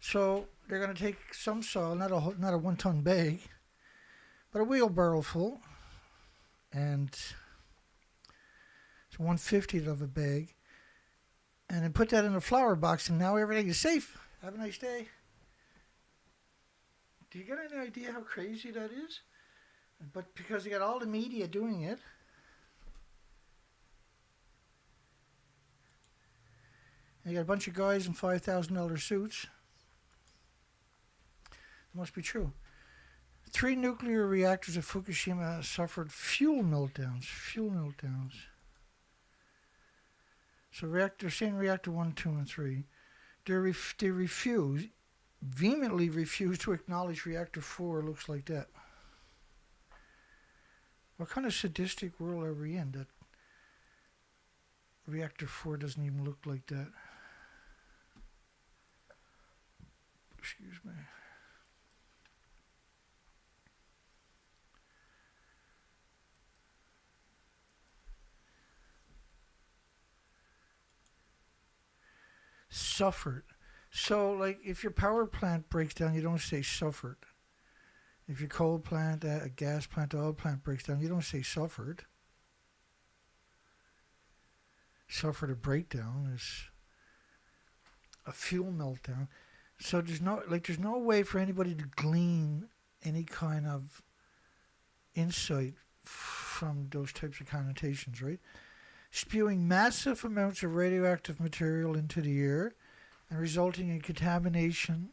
So they're going to take some soil, not a 1 ton bag, but a wheelbarrow full, and it's 1/50 of a bag, and then put that in a flower box, and now everything is safe. Have a nice day. Do you get any idea how crazy that is? But because you got all the media doing it, and you got a bunch of guys in $5,000 suits, it must be true. 3 nuclear reactors at Fukushima suffered fuel meltdowns. So reactor 1, 2, and 3, they vehemently refuse to acknowledge reactor 4 looks like that. What kind of sadistic world are we in that reactor 4 doesn't even look like that? Excuse me. Suffered. So, like, if your power plant breaks down, you don't say suffered. If your coal plant, a gas plant, oil plant breaks down, you don't say suffered. Suffered a breakdown is a fuel meltdown. So there's no way for anybody to glean any kind of insight from those types of connotations, right? Spewing massive amounts of radioactive material into the air and resulting in contamination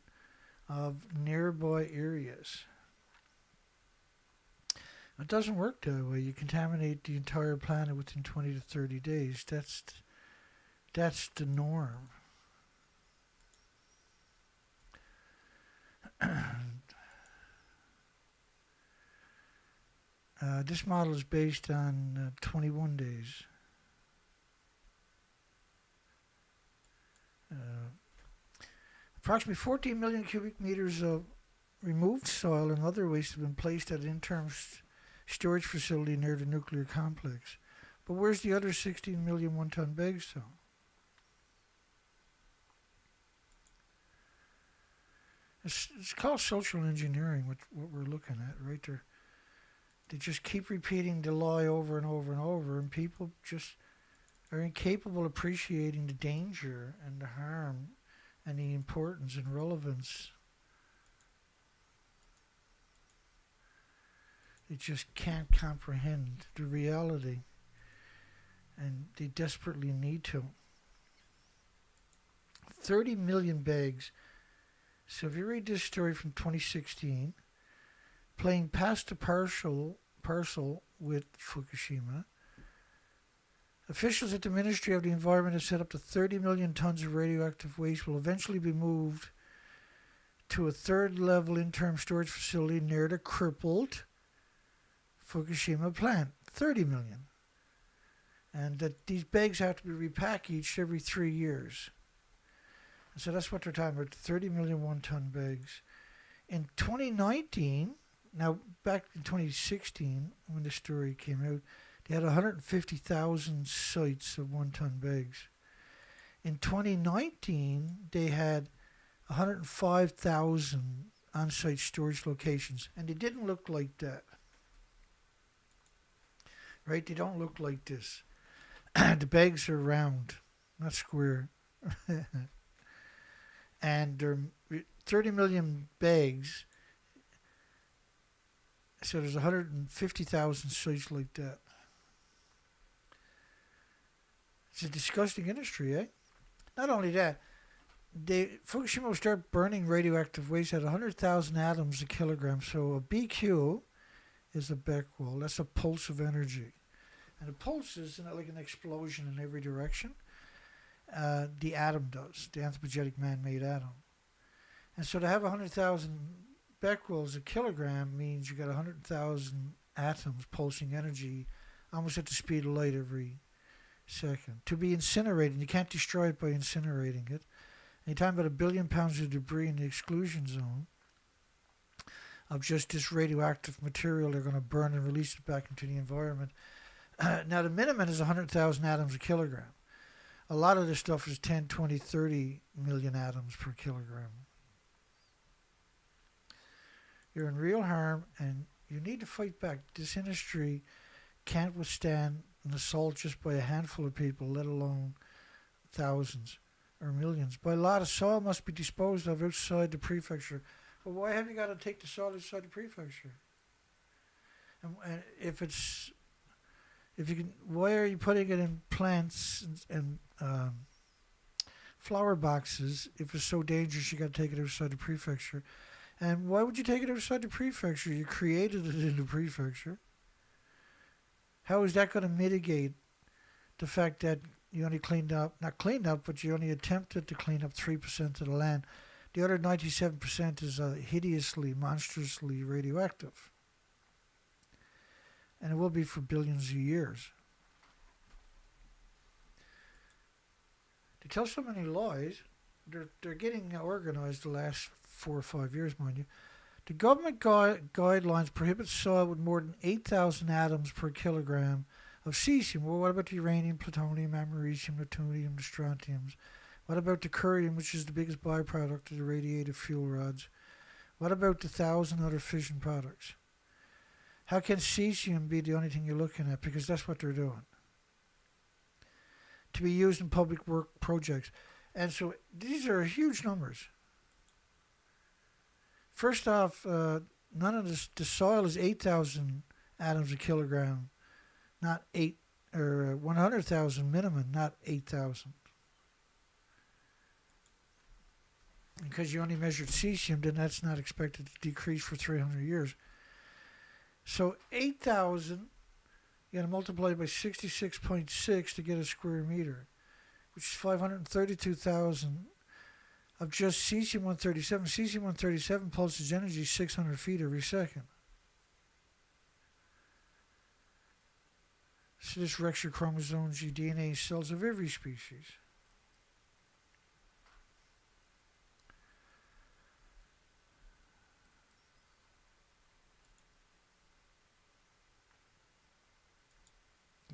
of nearby areas. It doesn't work that way. You contaminate the entire planet within 20 to 30 days. That's the norm. This model is based on 21 days. Approximately 14 million cubic meters of removed soil and other waste have been placed at an interim storage facility near the nuclear complex. But where's the other 16 million one-ton bags, though? It's called social engineering, what we're looking at, right? They just keep repeating the lie over and over and over, and people just are incapable of appreciating the danger and the harm and the importance and relevance. They just can't comprehend the reality, and they desperately need to. 30 million bags. So if you read this story from 2016, playing past the parcel with Fukushima, officials at the Ministry of the Environment have said up to 30 million tons of radioactive waste will eventually be moved to a third-level interim storage facility near the crippled Fukushima plant. 30 million. And that these bags have to be repackaged every 3 years. So that's what they're talking about, 30 million one-ton bags. In 2019, now back in 2016, when the story came out, they had 150,000 sites of one-ton bags. In 2019, they had 105,000 on-site storage locations, and they didn't look like that. Right? They don't look like this. The bags are round, not square. And there are 30 million bags, so there's 150,000 sites like that. It's a disgusting industry, eh? Not only that, Fukushima will start burning radioactive waste at 100,000 atoms a kilogram. So a BQ is a Becquerel. That's a pulse of energy. And a pulse is like an explosion in every direction. The atom does, the anthropogenic man-made atom. And so to have 100,000 becquerels a kilogram means you got 100,000 atoms pulsing energy almost at the speed of light every second. To be incinerated, you can't destroy it by incinerating it. And you're talking about 1 billion pounds of debris in the exclusion zone of just this radioactive material they're going to burn and release it back into the environment. Now the minimum is 100,000 atoms a kilogram. A lot of this stuff is 10, 20, 30 million atoms per kilogram. You're in real harm, and you need to fight back. This industry can't withstand an assault just by a handful of people, let alone thousands or millions. By law, the soil must be disposed of outside the prefecture. But why have you got to take the soil outside the prefecture? And if you can, why are you putting it in plants and flower boxes if it's so dangerous you got to take it outside the prefecture? And why would you take it outside the prefecture? You created it in the prefecture. How is that going to mitigate the fact that you only not cleaned up, but you only attempted to clean up 3% of the land? The other 97% is hideously, monstrously radioactive. And it will be for billions of years. They tell so many lies. They're getting organized the last 4 or 5 years, mind you. The government guidelines prohibit soil with more than 8,000 atoms per kilogram of cesium. Well, what about the uranium, plutonium, americium, neptunium, the strontiums? What about the curium, which is the biggest byproduct of the radiative fuel rods? What about the 1,000 other fission products? How can cesium be the only thing you're looking at? Because that's what they're doing. To be used in public work projects. And so these are huge numbers. First off, none of the soil is 8,000 atoms a kilogram not 8 or 100,000 minimum, not 8,000. Because you only measured cesium, then that's not expected to decrease for 300 years. So 8,000, you got to multiply by 66.6 to get a square meter, which is 532,000 of just cesium-137. Cesium-137 pulses energy 600 feet every second. So this wrecks your chromosomes, your DNA cells of every species.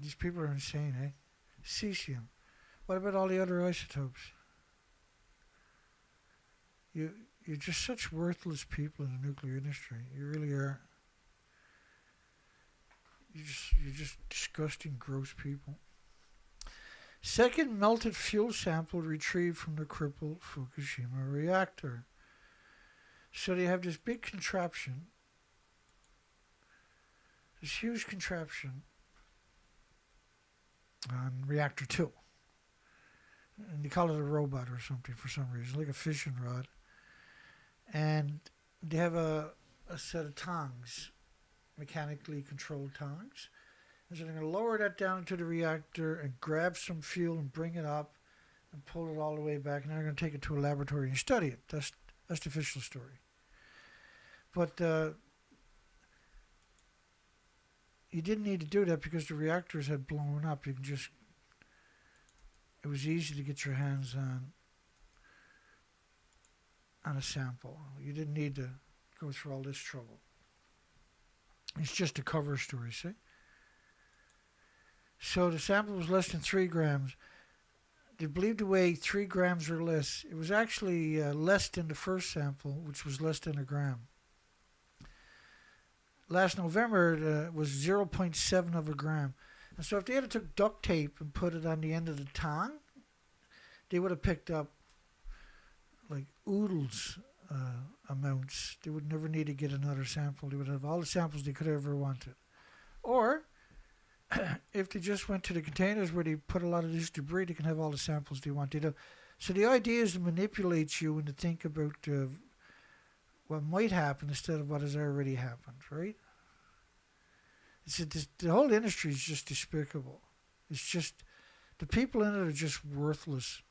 These people are insane, eh? Cesium. What about all the other isotopes? You're just such worthless people in the nuclear industry. You really are. You're just disgusting, gross people. Second melted fuel sample retrieved from the crippled Fukushima reactor. So they have this big contraption, this huge contraption on reactor 2. And they call it a robot or something for some reason, like a fishing rod. And they have a set of tongs, mechanically controlled tongs. And so they're going to lower that down into the reactor and grab some fuel and bring it up and pull it all the way back. And they're going to take it to a laboratory and study it. That's the official story. But you didn't need to do that because the reactors had blown up. You can just, it was easy to get your hands on a sample. You didn't need to go through all this trouble. It's just a cover story, see? So the sample was less than 3 grams. They believed to weigh 3 grams or less. It was actually less than the first sample, which was less than a gram. Last November, it was 0.7 of a gram. And so if they had took duct tape and put it on the end of the tong, they would have picked up like oodles amounts. They would never need to get another sample. They would have all the samples they could ever wanted. Or if they just went to the containers where they put a lot of this debris, they can have all the samples they want. So the idea is to manipulate you and to think about what might happen instead of what has already happened, right? The whole industry is just despicable. It's just, the people in it are just worthless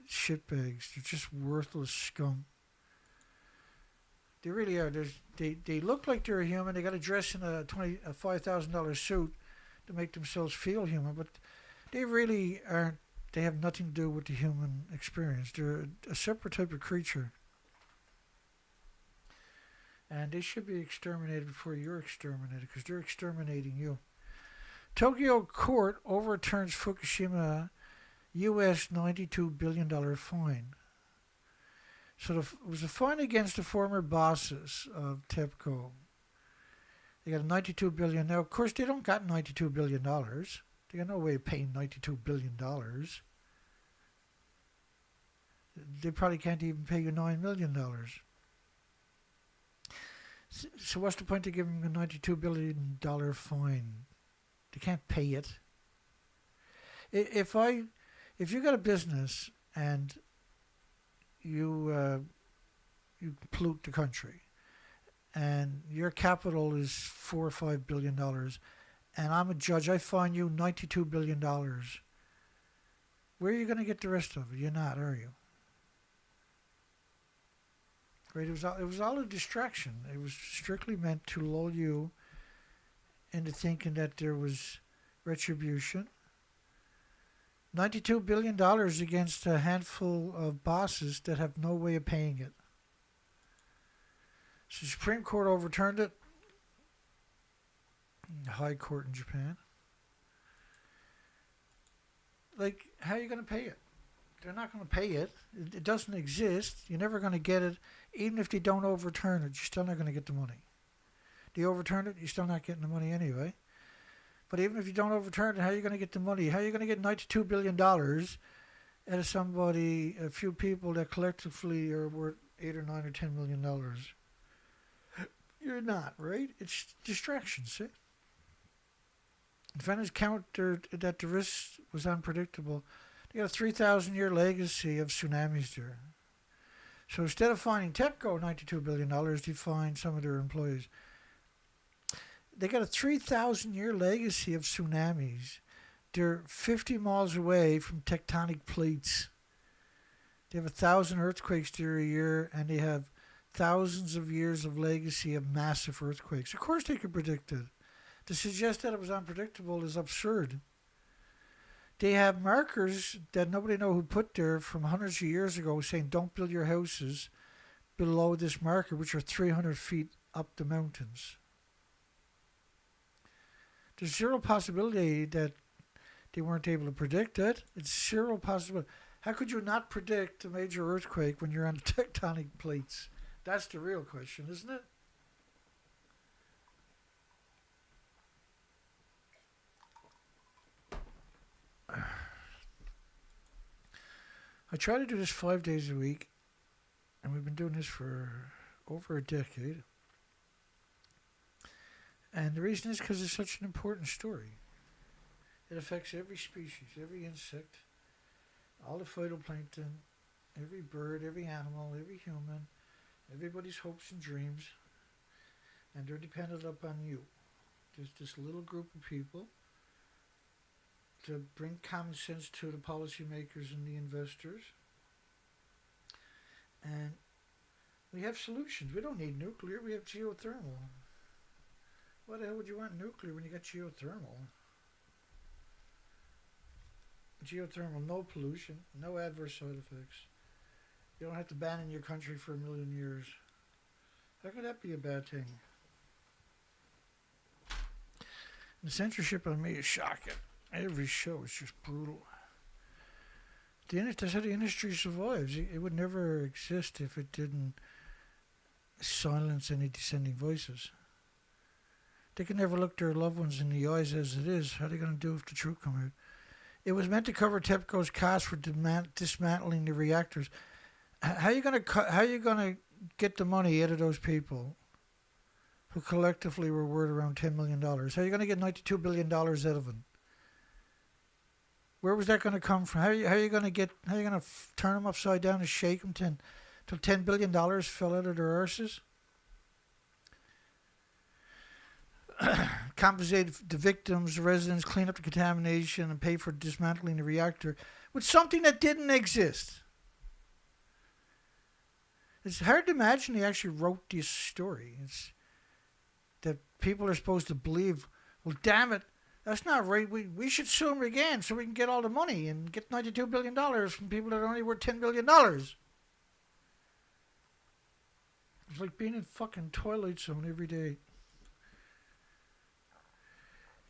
shitbags. They're just worthless scum. They really are. They look like they're a human. They got to dress in a $5,000 suit to make themselves feel human, but they really aren't. They have nothing to do with the human experience. They're a separate type of creature. And they should be exterminated before you're exterminated, because they're exterminating you. Tokyo court overturns Fukushima US $92 billion fine. So it was a fine against the former bosses of TEPCO. They got $92 billion. Now, of course, they don't got $92 billion. They got no way of paying $92 billion. They probably can't even pay you $9 million. So what's the point of giving them a $92 billion fine? They can't pay it. If you got a business and you pollute the country, and your capital is $4 or $5 billion, and I'm a judge, I fine you $92 billion. Where are you going to get the rest of it? You're not, are you? Right? It was all a distraction. It was strictly meant to lull you into thinking that there was retribution. $92 billion against a handful of bosses that have no way of paying it. So the Supreme Court overturned it. The High Court in Japan. Like, how are you going to pay it? They're not going to pay it. It doesn't exist. You're never going to get it. Even if they don't overturn it, you're still not going to get the money. They overturn it, you're still not getting the money anyway. But even if you don't overturn it, how are you going to get the money? How are you going to get $92 billion out of somebody, a few people that collectively are worth $8 or $9 or $10 million? You're not, right? It's distraction, see? Defendants countered that the risk was unpredictable. They got a 3,000-year legacy of tsunamis there. So instead of fining TEPCO $92 billion, they fined some of their employees. They got a 3,000-year legacy of tsunamis. They're 50 miles away from tectonic plates. They have 1,000 earthquakes there a year, and they have thousands of years of legacy of massive earthquakes. Of course they could predict it. To suggest that it was unpredictable is absurd. They have markers that nobody knows who put there from hundreds of years ago saying don't build your houses below this marker, which are 300 feet up the mountains. There's zero possibility that they weren't able to predict it. It's zero possibility. How could you not predict a major earthquake when you're on tectonic plates? That's the real question, isn't it? I try to do this 5 days a week, and we've been doing this for over a decade. And the reason is because it's such an important story. It affects every species, every insect, all the phytoplankton, every bird, every animal, every human, everybody's hopes and dreams, and they're dependent upon you. There's this little group of people to bring common sense to the policymakers and the investors. And we have solutions. We don't need nuclear, we have geothermal. Why the hell would you want nuclear when you got geothermal? Geothermal, no pollution, no adverse side effects. You don't have to ban in your country for 1 million years. How could that be a bad thing? The censorship on me is shocking. Every show is just brutal. That's how the industry survives. It would never exist if it didn't silence any dissenting voices. They can never look their loved ones in the eyes as it is. How are they going to do if the truth comes out? It was meant to cover TEPCO's costs for dismantling the reactors. How are you going to get the money out of those people who collectively were worth around $10 million? How are you going to get $92 billion out of them? Where was that going to come from? How are you going to turn them upside down and shake them till $10 billion fell out of their arses? Compensate the victims, the residents, clean up the contamination, and pay for dismantling the reactor with something that didn't exist. It's hard to imagine they actually wrote this story. It's that people are supposed to believe, well, damn it, that's not right. We should sue them again so we can get all the money and get $92 billion from people that are only worth $10 billion. It's like being in fucking Twilight Zone every day.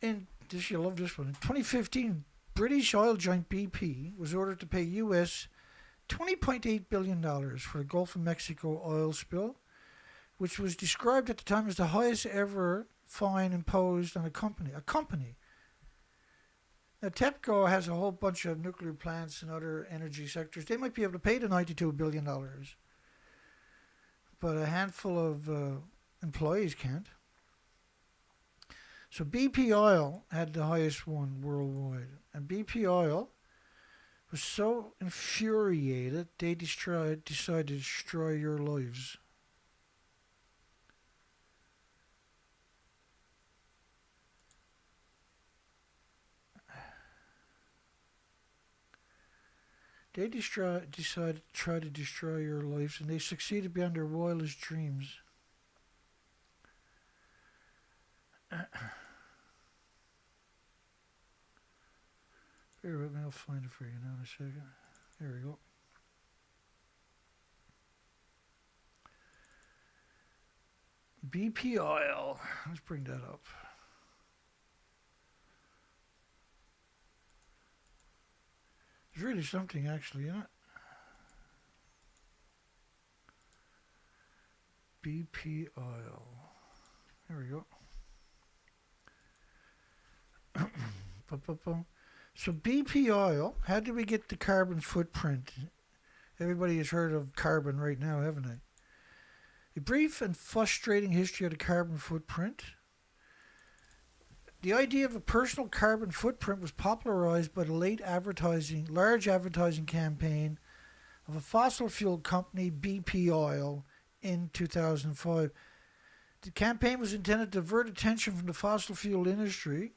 And you'll love this one. In 2015, British oil giant BP was ordered to pay US $20.8 billion for the Gulf of Mexico oil spill, which was described at the time as the highest ever fine imposed on a company. Now, TEPCO has a whole bunch of nuclear plants and other energy sectors. They might be able to pay the $92 billion, but a handful of employees can't. So BP Oil had the highest one worldwide. And BP Oil was so infuriated, they decided to destroy your lives. They decided to try to destroy your lives, and they succeeded beyond their wildest dreams. Bear with me, I'll find it for you now in a second. There we go. BP Oil. Let's bring that up. It's really something, actually, isn't it? BP Oil. There we go. So BP Oil, how did we get the carbon footprint? Everybody has heard of carbon right now, haven't they? A brief and frustrating history of the carbon footprint. The idea of a personal carbon footprint was popularized by the large advertising campaign of a fossil fuel company, BP Oil, in 2005. The campaign was intended to divert attention from the fossil fuel industry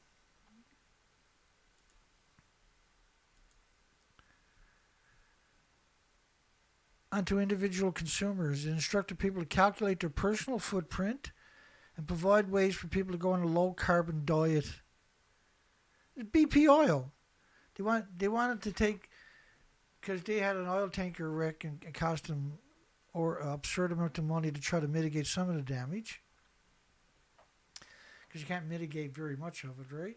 onto individual consumers. It instructed people to calculate their personal footprint and provide ways for people to go on a low carbon diet. BP Oil. They wanted to take, because they had an oil tanker wreck and it cost them or an absurd amount of money to try to mitigate some of the damage. Because you can't mitigate very much of it, right?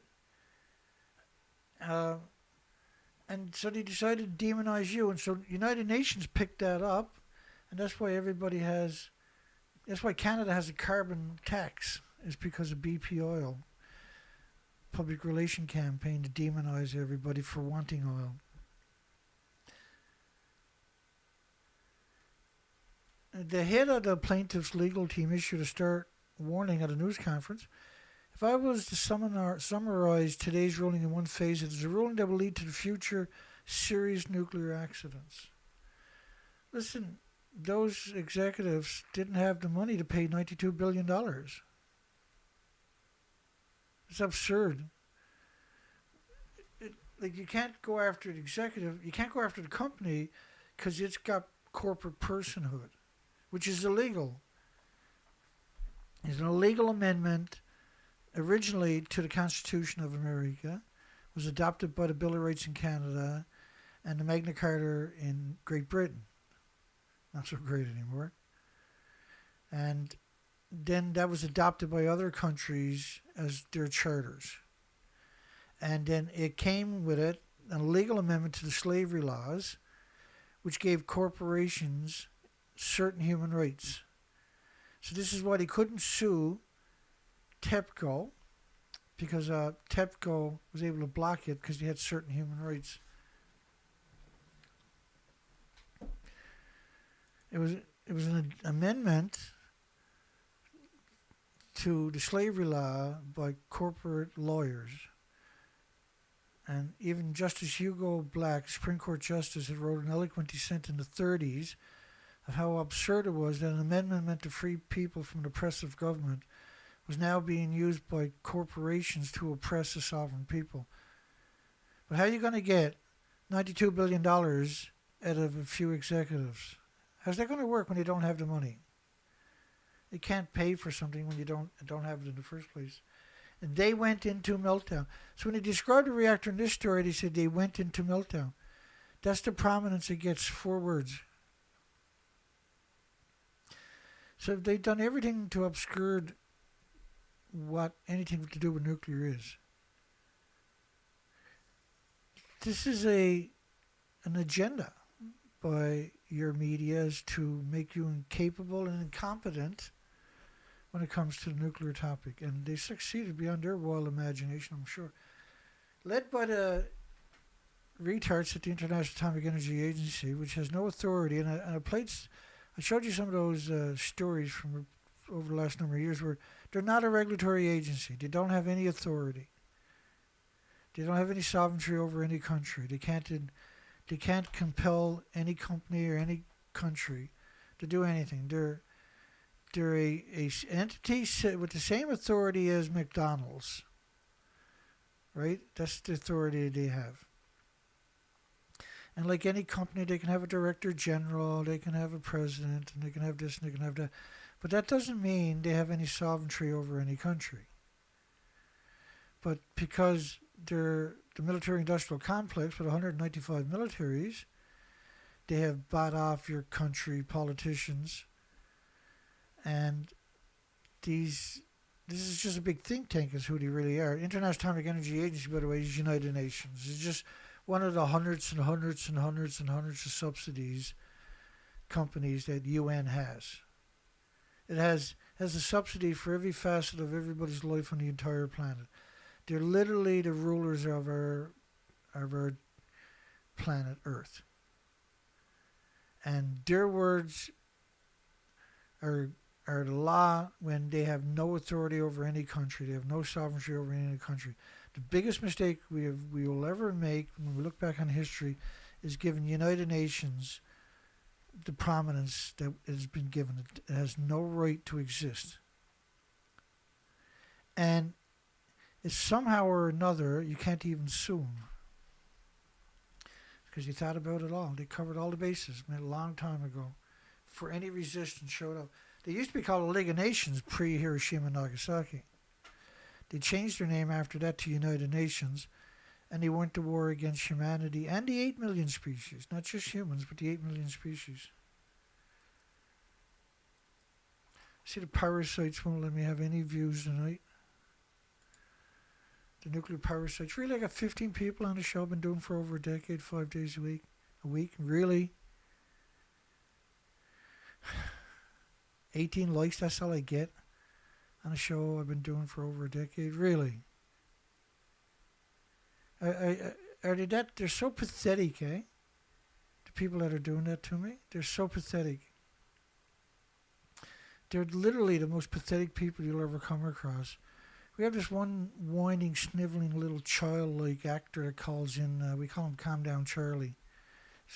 And so they decided to demonize you, and so United Nations picked that up, and that's why that's why Canada has a carbon tax, is because of BP Oil. Public relation campaign to demonize everybody for wanting oil. The head of the plaintiff's legal team issued a stark warning at a news conference. If I was to summarize today's ruling in one phrase, it is a ruling that will lead to the future serious nuclear accidents. Listen, those executives didn't have the money to pay $92 billion. It's absurd. Like, you can't go after the executive, you can't go after the company because it's got corporate personhood, which is illegal. It's an illegal amendment originally to the Constitution of America, was adopted by the Bill of Rights in Canada and the Magna Carta in Great Britain. Not so great anymore. And then that was adopted by other countries as their charters. And then it came with it a legal amendment to the slavery laws, which gave corporations certain human rights. So this is why they couldn't sue TEPCO, because TEPCO was able to block it because they had certain human rights. It was an amendment to the slavery law by corporate lawyers. And even Justice Hugo Black, Supreme Court Justice, had wrote an eloquent dissent in the 30s of how absurd it was that an amendment meant to free people from an oppressive government was now being used by corporations to oppress a sovereign people. But how are you going to get $92 billion out of a few executives? How's that going to work when you don't have the money? You can't pay for something when you don't have it in the first place. And they went into meltdown. So when they described the reactor in this story, they said they went into meltdown. That's the prominence it gets, 4 words. So they've done everything to obscure what anything to do with nuclear is. This is an agenda by your media to make you incapable and incompetent when it comes to the nuclear topic. And they succeeded beyond their wild imagination, I'm sure. Led by the retards at the International Atomic Energy Agency, which has no authority. And I showed you some of those stories from over the last number of years where they're not a regulatory agency. They don't have any authority. They don't have any sovereignty over any country. They can't compel any company or any country to do anything. They're a entity with the same authority as McDonald's, right? That's the authority they have. And like any company, they can have a director general, they can have a president, and they can have this and they can have that. But that doesn't mean they have any sovereignty over any country. But because they're the military-industrial complex with 195 militaries, they have bought off your country politicians. And this is just a big think tank is who they really are. International Atomic Energy Agency, by the way, is United Nations. It's just one of the hundreds and hundreds and hundreds and hundreds of subsidies companies that UN has. It has a subsidy for every facet of everybody's life on the entire planet. They're literally the rulers of our planet Earth. And their words are are the law when they have no authority over any country. They have no sovereignty over any country. The biggest mistake we will ever make when we look back on history is giving the United Nations the prominence that it has been given. It has no right to exist. And it's somehow or another you can't even sue them. Because you thought about it all. They covered all the bases a long time ago. For any resistance showed up. They used to be called the League of Nations pre-Hiroshima and Nagasaki. They changed their name after that to United Nations, and they went to war against humanity and the 8 million species. Not just humans, but the 8 million species. See, the parasites won't let me have any views tonight. The nuclear parasites. Really, I got 15 people on the show. I've been doing for over a decade, 5 days a week. Really? 18 likes, that's all I get on a show I've been doing for over a decade. Really? Are they that? They're so pathetic, eh? The people that are doing that to me, they're so pathetic. They're literally the most pathetic people you'll ever come across. We have this one whining, sniveling little child-like actor that calls in. We call him Calm Down Charlie.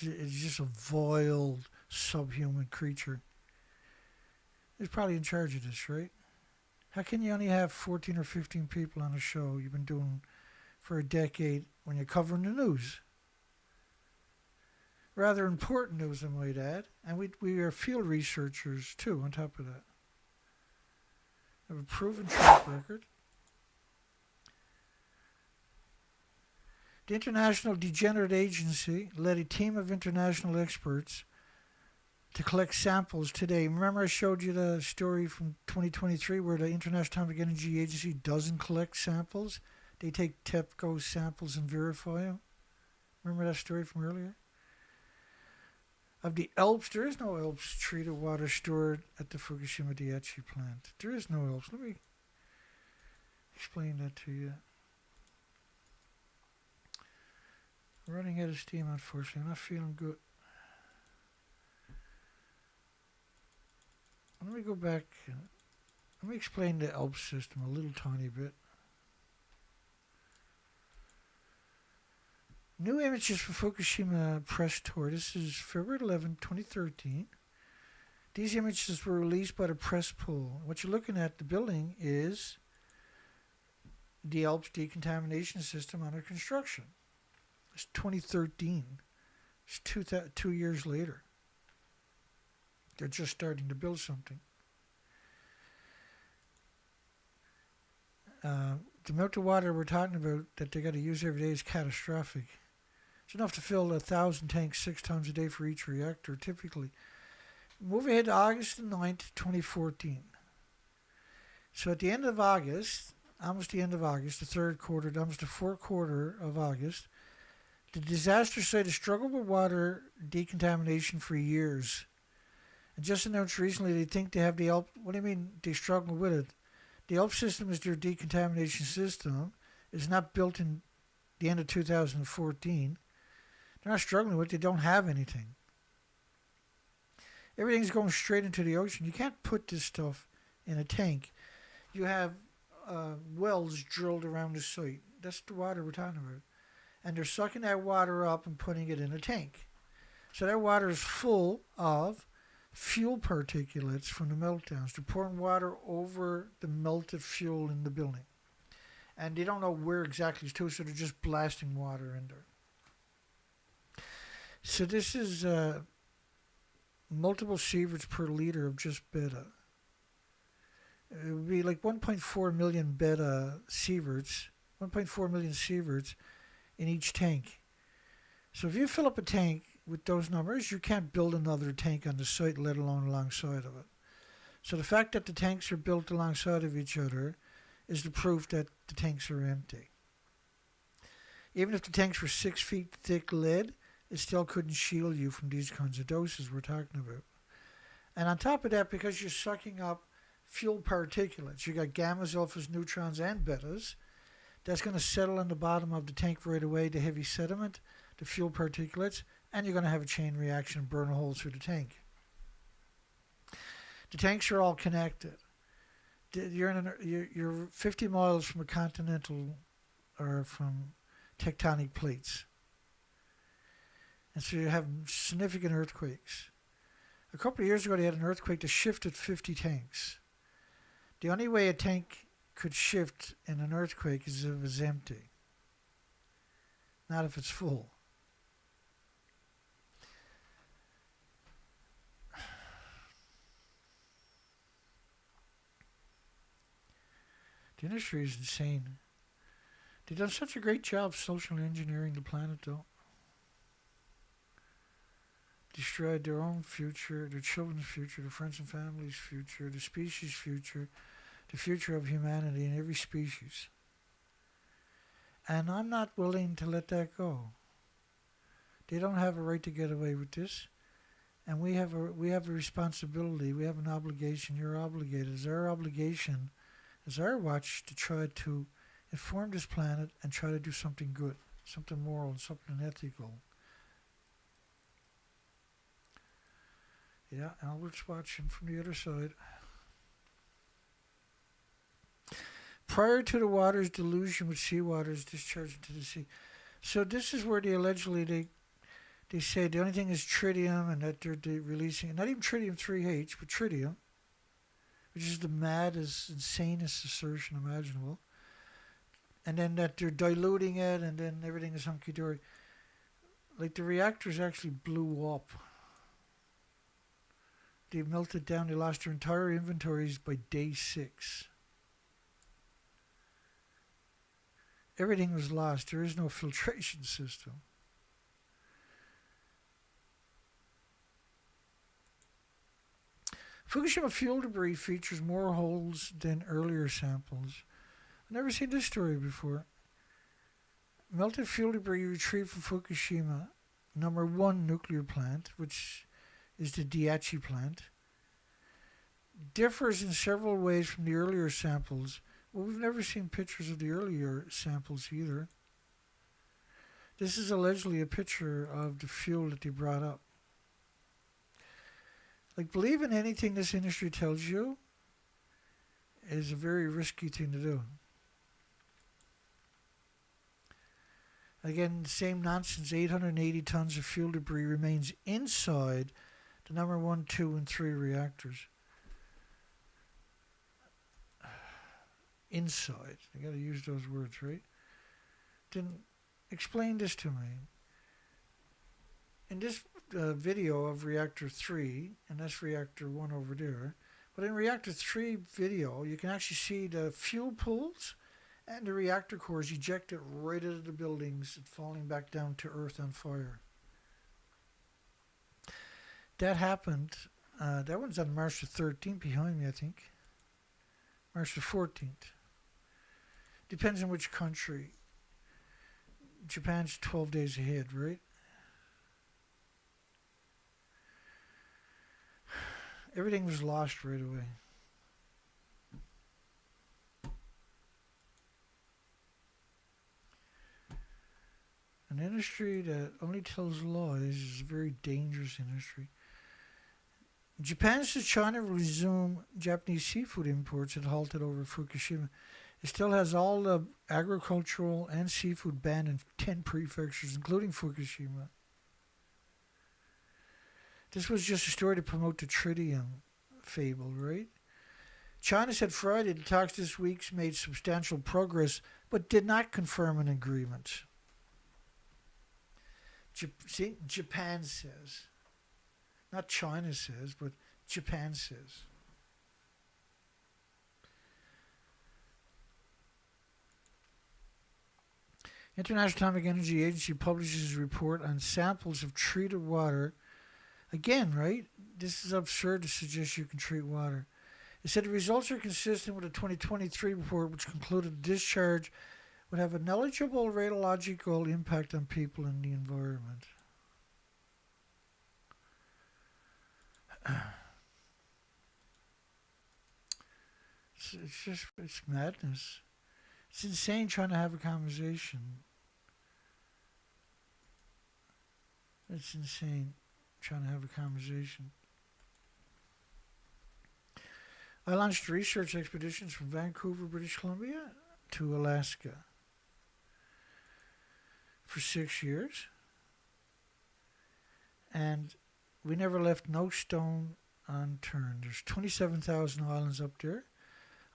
It's just a vile, subhuman creature. He's probably in charge of this, right? How can you only have 14 or 15 people on a show you've been doing for a decade when you're covering the news? Rather important news, I might add. And we are field researchers, too, on top of that. We have a proven track record. The International Degenerate Agency led a team of international experts to collect samples today. Remember I showed you the story from 2023 where the International Atomic Energy Agency doesn't collect samples? They take TEPCO samples and verify them. Remember that story from earlier? Of the ALPS, there is no ALPS treated water stored at the Fukushima Daiichi plant. There is no ALPS. Let me explain that to you. I'm running out of steam, unfortunately. I'm not feeling good. Let me go back. Let me explain the ALPS system a little tiny bit. New images for Fukushima press tour. This is February 11, 2013. These images were released by the press pool. What you're looking at, the building, is the ALPS decontamination system under construction. It's 2013. It's 2 years later. They're just starting to build something. The amount of water we're talking about that they got to use every day is catastrophic. It's enough to fill 1,000 tanks 6 times a day for each reactor, typically. Move ahead to August the 9th, 2014. So at the end of August, almost the end of August, the third quarter, almost the fourth quarter of August, the disaster site has struggled with water decontamination for years. And just announced recently they think they have the ALP. What do you mean they struggle with it? The ALP system is their decontamination system. It's not built in the end of 2014. They're not struggling with it. They don't have anything. Everything's going straight into the ocean. You can't put this stuff in a tank. You have wells drilled around the site. That's the water we're talking about. And they're sucking that water up and putting it in a tank. So that water is full of fuel particulates from the meltdowns. They're pouring water over the melted fuel in the building. And they don't know where exactly it's to, so they're just blasting water in there. So this is multiple sieverts per liter of just beta. It would be like 1.4 million beta sieverts, 1.4 million sieverts in each tank. So if you fill up a tank with those numbers, you can't build another tank on the site, let alone alongside of it. So the fact that the tanks are built alongside of each other is the proof that the tanks are empty. Even if the tanks were 6 feet thick lead, it still couldn't shield you from these kinds of doses we're talking about. And on top of that, because you're sucking up fuel particulates, you got gammas, alphas, neutrons, and betas, that's going to settle on the bottom of the tank right away, the heavy sediment, the fuel particulates, and you're going to have a chain reaction and burn a hole through the tank. The tanks are all connected. You're 50 miles from a continental or from tectonic plates. And so you have significant earthquakes. A couple of years ago, they had an earthquake that shifted 50 tanks. The only way a tank could shift in an earthquake is if it's empty, not if it's full. The industry is insane. They've done such a great job socially engineering the planet, though. Destroyed their own future, their children's future, their friends and family's future, the species' future, the future of humanity in every species. And I'm not willing to let that go. They don't have a right to get away with this. And we have a responsibility, we have an obligation, you're obligated. It's our obligation, it's our watch to try to inform this planet and try to do something good, something moral, something ethical. Yeah, Albert's watching from the other side. Prior to the water's dilution with seawater is discharged into the sea. So this is where they allegedly, they say the only thing is tritium, and that they're releasing, not even tritium-3H, but tritium, which is the maddest, insanest assertion imaginable. And then that they're diluting it, and then everything is hunky-dory. Like the reactors actually blew up. They melted down. They lost their entire inventories by day 6. Everything was lost. There is no filtration system. Fukushima fuel debris features more holes than earlier samples. I've never seen this story before. Melted fuel debris retrieved from Fukushima #1 nuclear plant, which is the Daiichi plant, differs in several ways from the earlier samples. Well, we've never seen pictures of the earlier samples either. This is allegedly a picture of the fuel that they brought up. Like, believing anything this industry tells you is a very risky thing to do. Again, same nonsense. 880 tons of fuel debris remains inside the #1, 2, and 3 reactors. Inside. I got to use those words, right? Then explain this to me. In this video of reactor 3, and that's reactor 1 over there, but in reactor 3 video, you can actually see the fuel pools and the reactor cores ejected right out of the buildings and falling back down to earth on fire. That happened, that one's on March the 13th behind me, I think. March the 14th. Depends on which country. Japan's 12 days ahead, right? Everything was lost right away. An industry that only tells lies is a very dangerous industry. Japan says China will resume Japanese seafood imports it halted over Fukushima. It still has all the agricultural and seafood banned in 10 prefectures, including Fukushima. This was just a story to promote the tritium fable, right? China said Friday the talks this week's made substantial progress, but did not confirm an agreement. See, Japan says. Not China says, but Japan says. International Atomic Energy Agency publishes a report on samples of treated water. Again, right? This is absurd to suggest you can treat water. It said the results are consistent with a 2023 report which concluded the discharge would have a negligible radiological impact on people and the environment. It's madness. It's insane trying to have a conversation. It's insane trying to have a conversation. I launched research expeditions from Vancouver, British Columbia to Alaska for 6 years. And we never left no stone unturned. There's 27,000 islands up there.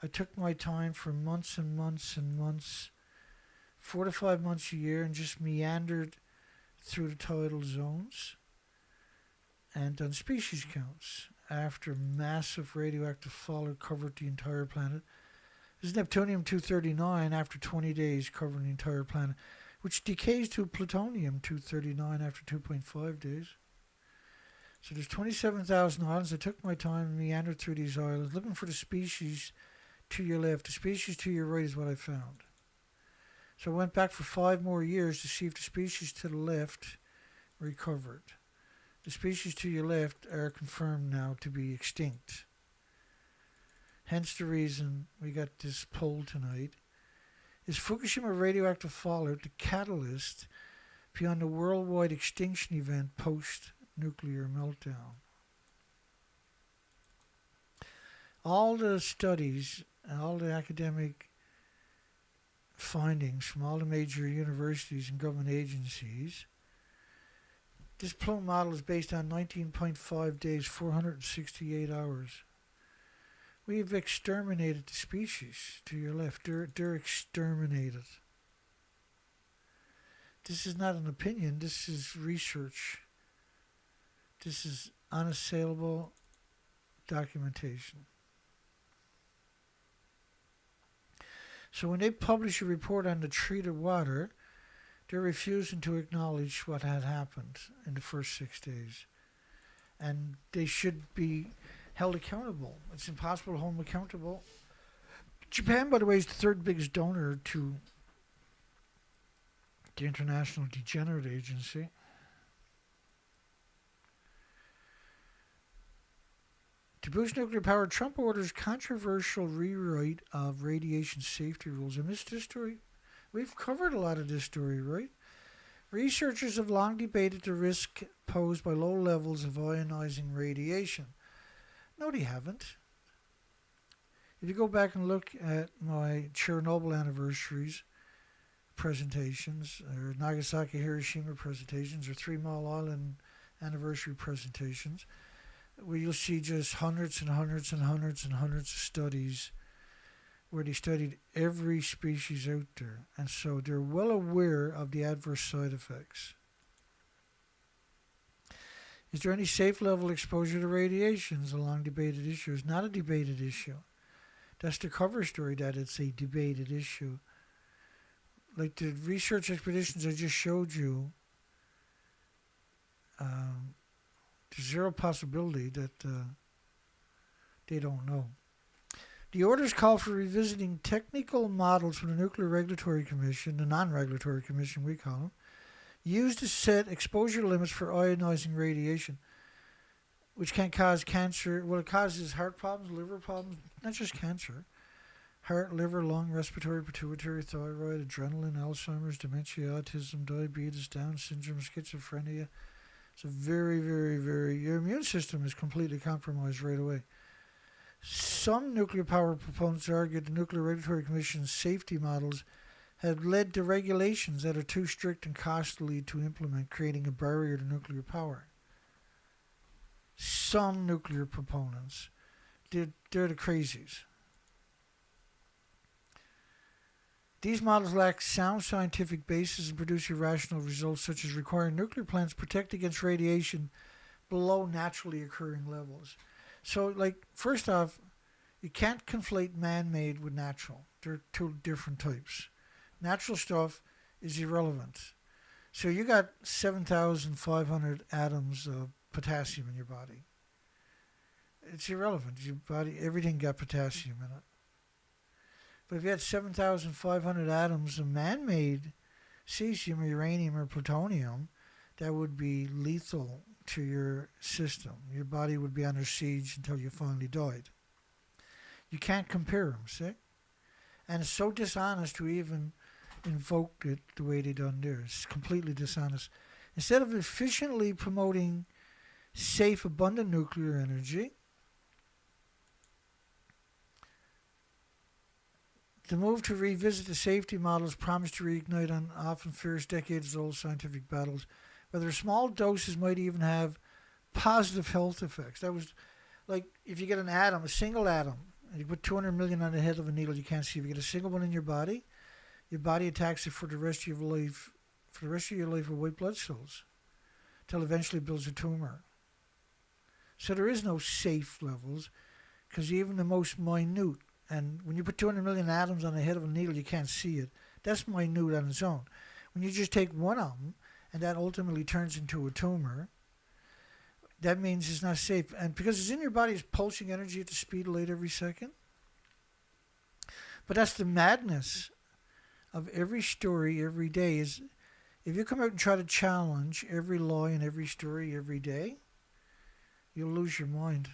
I took my time for months and months and months, 4 to 5 months a year, and just meandered through the tidal zones and done species counts after massive radioactive fallout covered the entire planet. There's Neptunium-239 after 20 days covering the entire planet, which decays to plutonium-239 after 2.5 days. So there's 27,000 islands. I took my time and meandered through these islands, looking for the species to your left. The species to your right is what I found. So I went back for 5 more years to see if the species to the left recovered. The species to your left are confirmed now to be extinct. Hence the reason we got this poll tonight. Is Fukushima radioactive fallout the catalyst beyond the worldwide extinction event post-nuclear meltdown? All the studies and all the academic findings from all the major universities and government agencies, this plume model is based on 19.5 days, 468 hours. We've exterminated the species to your left. They're exterminated. This is not an opinion. This is research. This is unassailable documentation. So when they publish a report on the treated water, they're refusing to acknowledge what had happened in the first 6 days. And they should be held accountable. It's impossible to hold them accountable. Japan, by the way, is the 3rd biggest donor to the International Degenerate Agency. To boost nuclear power, Trump orders controversial rewrite of radiation safety rules. I missed this story. We've covered a lot of this story, right? Researchers have long debated the risk posed by low levels of ionizing radiation. No, they haven't. If you go back and look at my Chernobyl anniversaries presentations, or Nagasaki Hiroshima presentations, or 3 Mile Island anniversary presentations, where you'll see just hundreds and hundreds and hundreds and hundreds of studies where they studied every species out there. And so they're well aware of the adverse side effects. Is there any safe level exposure to radiation? Is a long debated issue. It's not a debated issue. That's the cover story, that it's a debated issue. Like the research expeditions I just showed you, there's zero possibility that they don't know. The orders call for revisiting technical models from the Nuclear Regulatory Commission, the non-regulatory commission we call them, used to set exposure limits for ionizing radiation, which can cause cancer. Well, it causes heart problems, liver problems, not just cancer. Heart, liver, lung, respiratory, pituitary, thyroid, adrenaline, Alzheimer's, dementia, autism, diabetes, Down syndrome, schizophrenia. It's a very, very, very... Your immune system is completely compromised right away. Some nuclear power proponents argue the Nuclear Regulatory Commission's safety models have led to regulations that are too strict and costly to implement, creating a barrier to nuclear power. Some nuclear proponents, they're the crazies. These models lack sound scientific basis and produce irrational results, such as requiring nuclear plants protect against radiation below naturally occurring levels. So, like, first off, you can't conflate man-made with natural. They're 2 different types. Natural stuff is irrelevant. So you got 7,500 atoms of potassium in your body. It's irrelevant. Your body, everything got potassium in it. But if you had 7,500 atoms of man-made cesium or uranium or plutonium, that would be lethal to your system. Your body would be under siege until you finally died. You can't compare them, see? And it's so dishonest to even invoke it the way they done there. It's completely dishonest. Instead of efficiently promoting safe, abundant nuclear energy, The move to revisit the safety models promised to reignite an often fierce decades-old scientific battles, whether small doses might even have positive health effects. That was like if you get an atom, a single atom, and you put 200 million on the head of a needle, you can't see. If you get a single one in your body attacks it for the rest of your life, with white blood cells, till eventually it builds a tumor. So there is no safe levels, because even the most minute, and when you put 200 million atoms on the head of a needle, you can't see it. That's minute on its own. When you just take one of them, and that ultimately turns into a tumor, that means it's not safe. And because it's in your body, it's pulsing energy at the speed of light every second. But that's the madness of every story every day, is if you come out and try to challenge every law in every story every day, you'll lose your mind.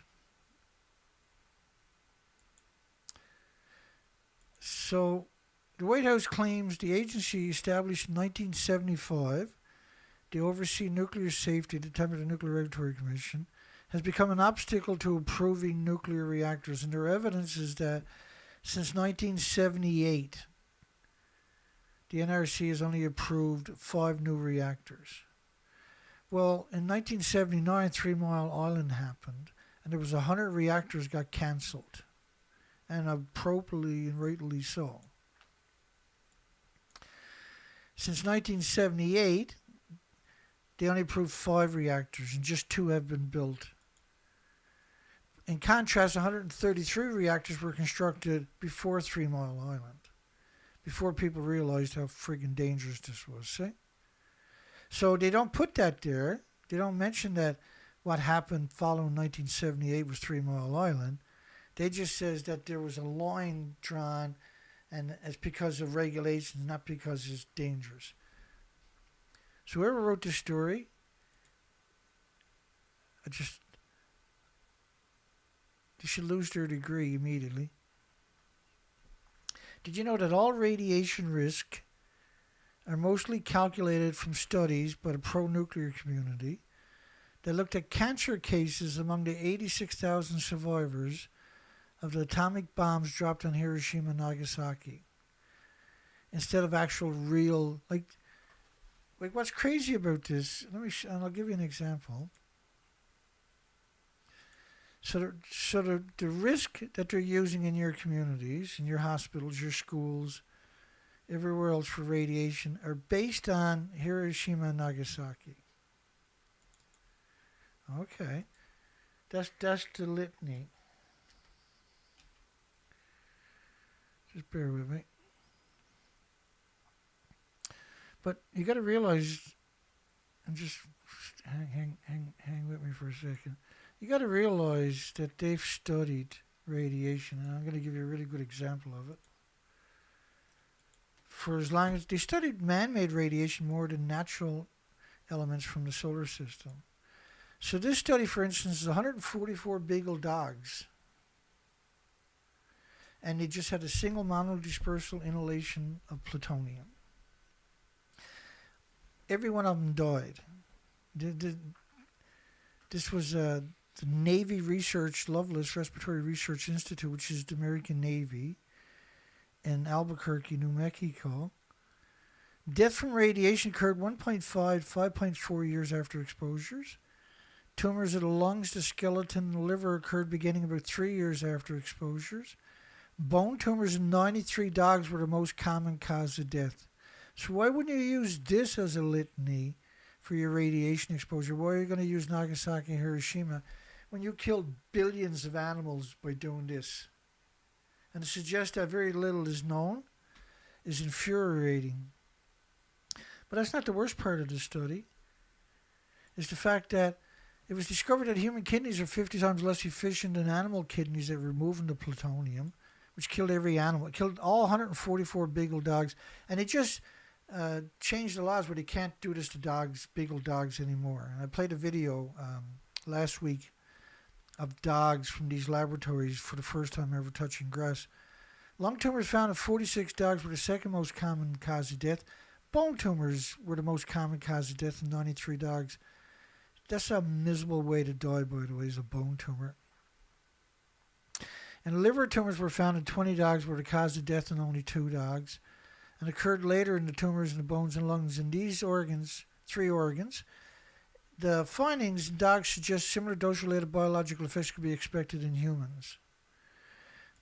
So the White House claims the agency established in 1975 to oversee nuclear safety at the time of the Nuclear Regulatory Commission has become an obstacle to approving nuclear reactors. And their evidence is that since 1978, the NRC has only approved 5 new reactors. Well, in 1979, 3 Mile Island happened, and there was 100 reactors got cancelled, and appropriately and rightly so. Since 1978, they only approved 5 reactors, and just 2 have been built. In contrast, 133 reactors were constructed before 3 Mile Island, before people realized how friggin' dangerous this was, see? So they don't put that there. They don't mention that what happened following 1978 was 3 Mile Island. They just says that there was a line drawn, and it's because of regulations, not because it's dangerous. So whoever wrote this story, they should lose their degree immediately. Did you know that all radiation risk are mostly calculated from studies by the pro-nuclear community that looked at cancer cases among the 86,000 survivors of the atomic bombs dropped on Hiroshima and Nagasaki, instead of actual real, like what's crazy about this, and I'll give you an example. So the risk that they're using in your communities, in your hospitals, your schools, everywhere else for radiation are based on Hiroshima and Nagasaki. Okay. That's the litany. Just bear with me. But you got to realize, and just hang with me for a second. You got to realize that they've studied radiation, and I'm going to give you a really good example of it. For as long as they studied man-made radiation more than natural elements from the solar system. So this study, for instance, is 144 beagle dogs. And they just had a single monodispersal inhalation of plutonium. Every one of them died. This was the Navy Research Loveless Respiratory Research Institute, which is the American Navy, in Albuquerque, New Mexico. Death from radiation occurred 5.4 years after exposures. Tumors of the lungs, the skeleton, and the liver occurred beginning about 3 years after exposures. Bone tumors in 93 dogs were the most common cause of death. So why wouldn't you use this as a litany for your radiation exposure? Why are you going to use Nagasaki and Hiroshima when you killed billions of animals by doing this? And to suggest that very little is known is infuriating. But that's not the worst part of the study. It's the fact that it was discovered that human kidneys are 50 times less efficient than animal kidneys at removing the plutonium, which killed every animal. It killed all 144 beagle dogs. And it just changed the laws where they can't do this to dogs, beagle dogs anymore. And I played a video last week of dogs from these laboratories for the first time ever touching grass. Lung tumors found in 46 dogs were the second most common cause of death. Bone tumors were the most common cause of death in 93 dogs. That's a miserable way to die, by the way, is a bone tumor. And liver tumors were found in 20 dogs, were the cause of death in only 2 dogs, and occurred later in the tumors in the bones and lungs. In these organs, 3 organs, the findings in dogs suggest similar dose-related biological effects could be expected in humans.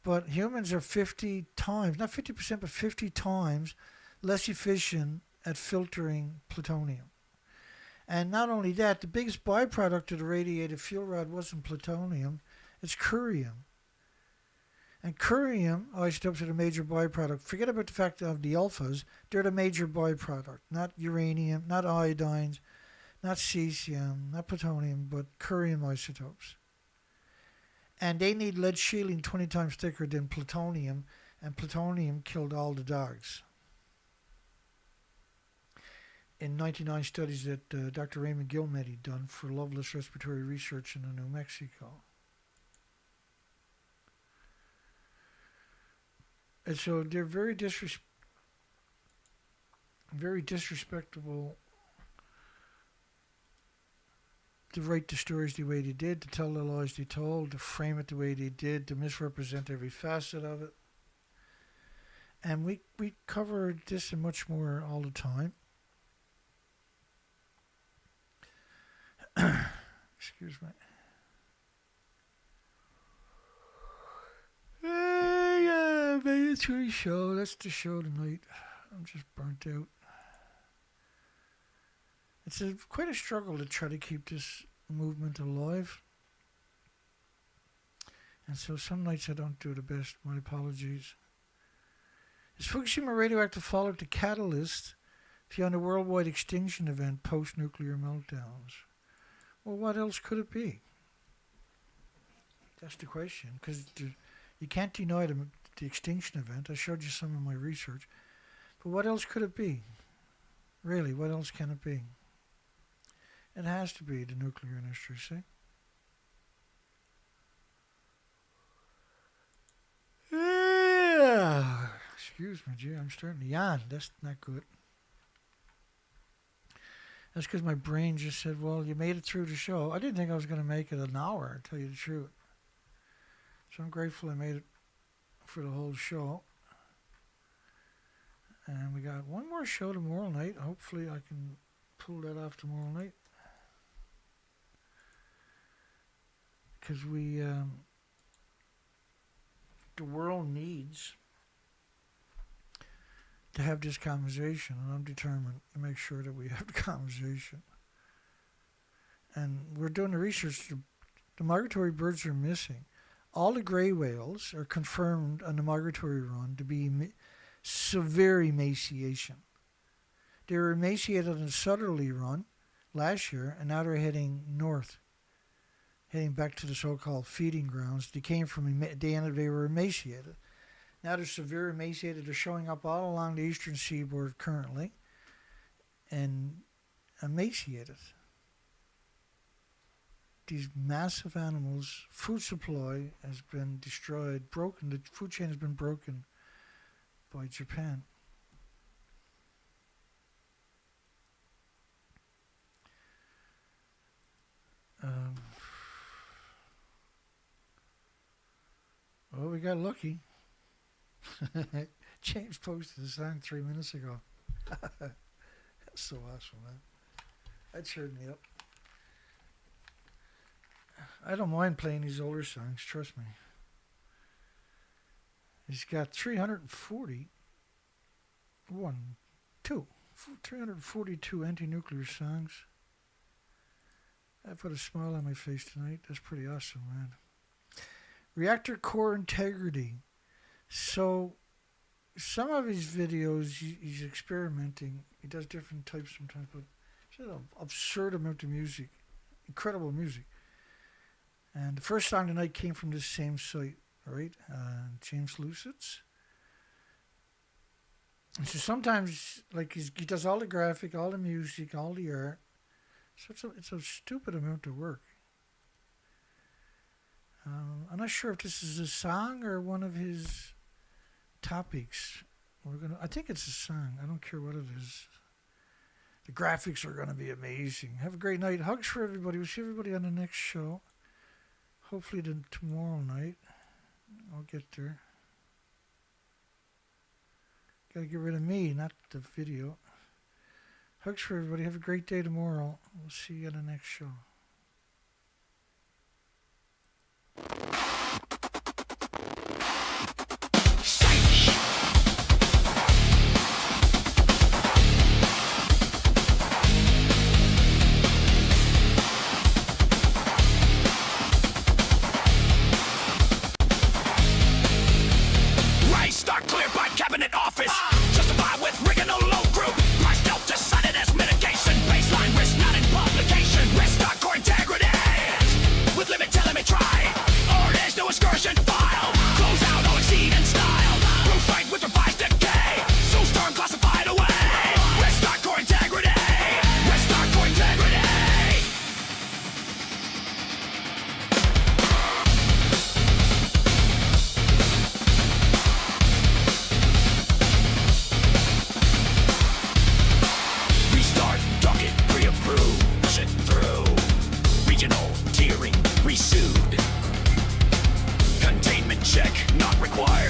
But humans are 50 times, not 50%, but 50 times less efficient at filtering plutonium. And not only that, the biggest byproduct of the radiated fuel rod wasn't plutonium, it's curium. And curium isotopes are the major byproduct. Forget about the fact of the alphas, they're the major byproduct, not uranium, not iodines, not cesium, not plutonium, but curium isotopes. And they need lead shielding 20 times thicker than plutonium, and plutonium killed all the dogs. In 99 studies that Dr. Raymond Gilmet had done for Loveless Respiratory Research in New Mexico. And so they're very disrespectful to write the stories the way they did, to tell the lies they told, to frame it the way they did, to misrepresent every facet of it. And we cover this and much more all the time. Excuse me. Yeah, made it through the show. That's the show tonight. I'm just burnt out. It's quite a struggle to try to keep this movement alive. And so some nights I don't do the best. My apologies. Is Fukushima radioactive fallout the catalyst beyond a worldwide extinction event post-nuclear meltdowns? Well, what else could it be? That's the question, because you can't deny the extinction event. I showed you some of my research. But what else could it be? Really, what else can it be? It has to be the nuclear industry, see? Yeah. Excuse me, gee, I'm starting to yawn. That's not good. That's because my brain just said, well, you made it through the show. I didn't think I was going to make it an hour, to tell you the truth. So I'm grateful I made it for the whole show. And we got one more show tomorrow night. Hopefully I can pull that off tomorrow night. Because the world needs to have this conversation, and I'm determined to make sure that we have the conversation. And we're doing the research. The migratory birds are missing. All the gray whales are confirmed on the migratory run to be severe emaciation. They were emaciated on the southerly run last year, and now they're heading north, heading back to the so-called feeding grounds. They were emaciated. Now they're severe emaciated. They're showing up all along the eastern seaboard currently, and emaciated. These massive animals, food supply has been destroyed, broken. The food chain has been broken by Japan. Well, we got lucky. James posted a song 3 minutes ago. That's so awesome, man. That cheered me up. I don't mind playing these older songs, trust me. He's got 342 anti-nuclear songs. I put a smile on my face tonight. That's pretty awesome, man. Reactor core integrity. So, some of his videos, he's experimenting. He does different types sometimes, but it's an absurd amount of music. Incredible music. And the first song tonight came from this same site, right? James Lucett's. And so sometimes, like, he does all the graphic, all the music, all the art. So it's a stupid amount of work. I'm not sure if this is a song or one of his topics. I think it's a song. I don't care what it is. The graphics are going to be amazing. Have a great night. Hugs for everybody. We'll see everybody on the next show. Hopefully tomorrow night. I'll get there. Gotta get rid of me, not the video. Hugs for everybody. Have a great day tomorrow. We'll see you on the next show. Check, not required.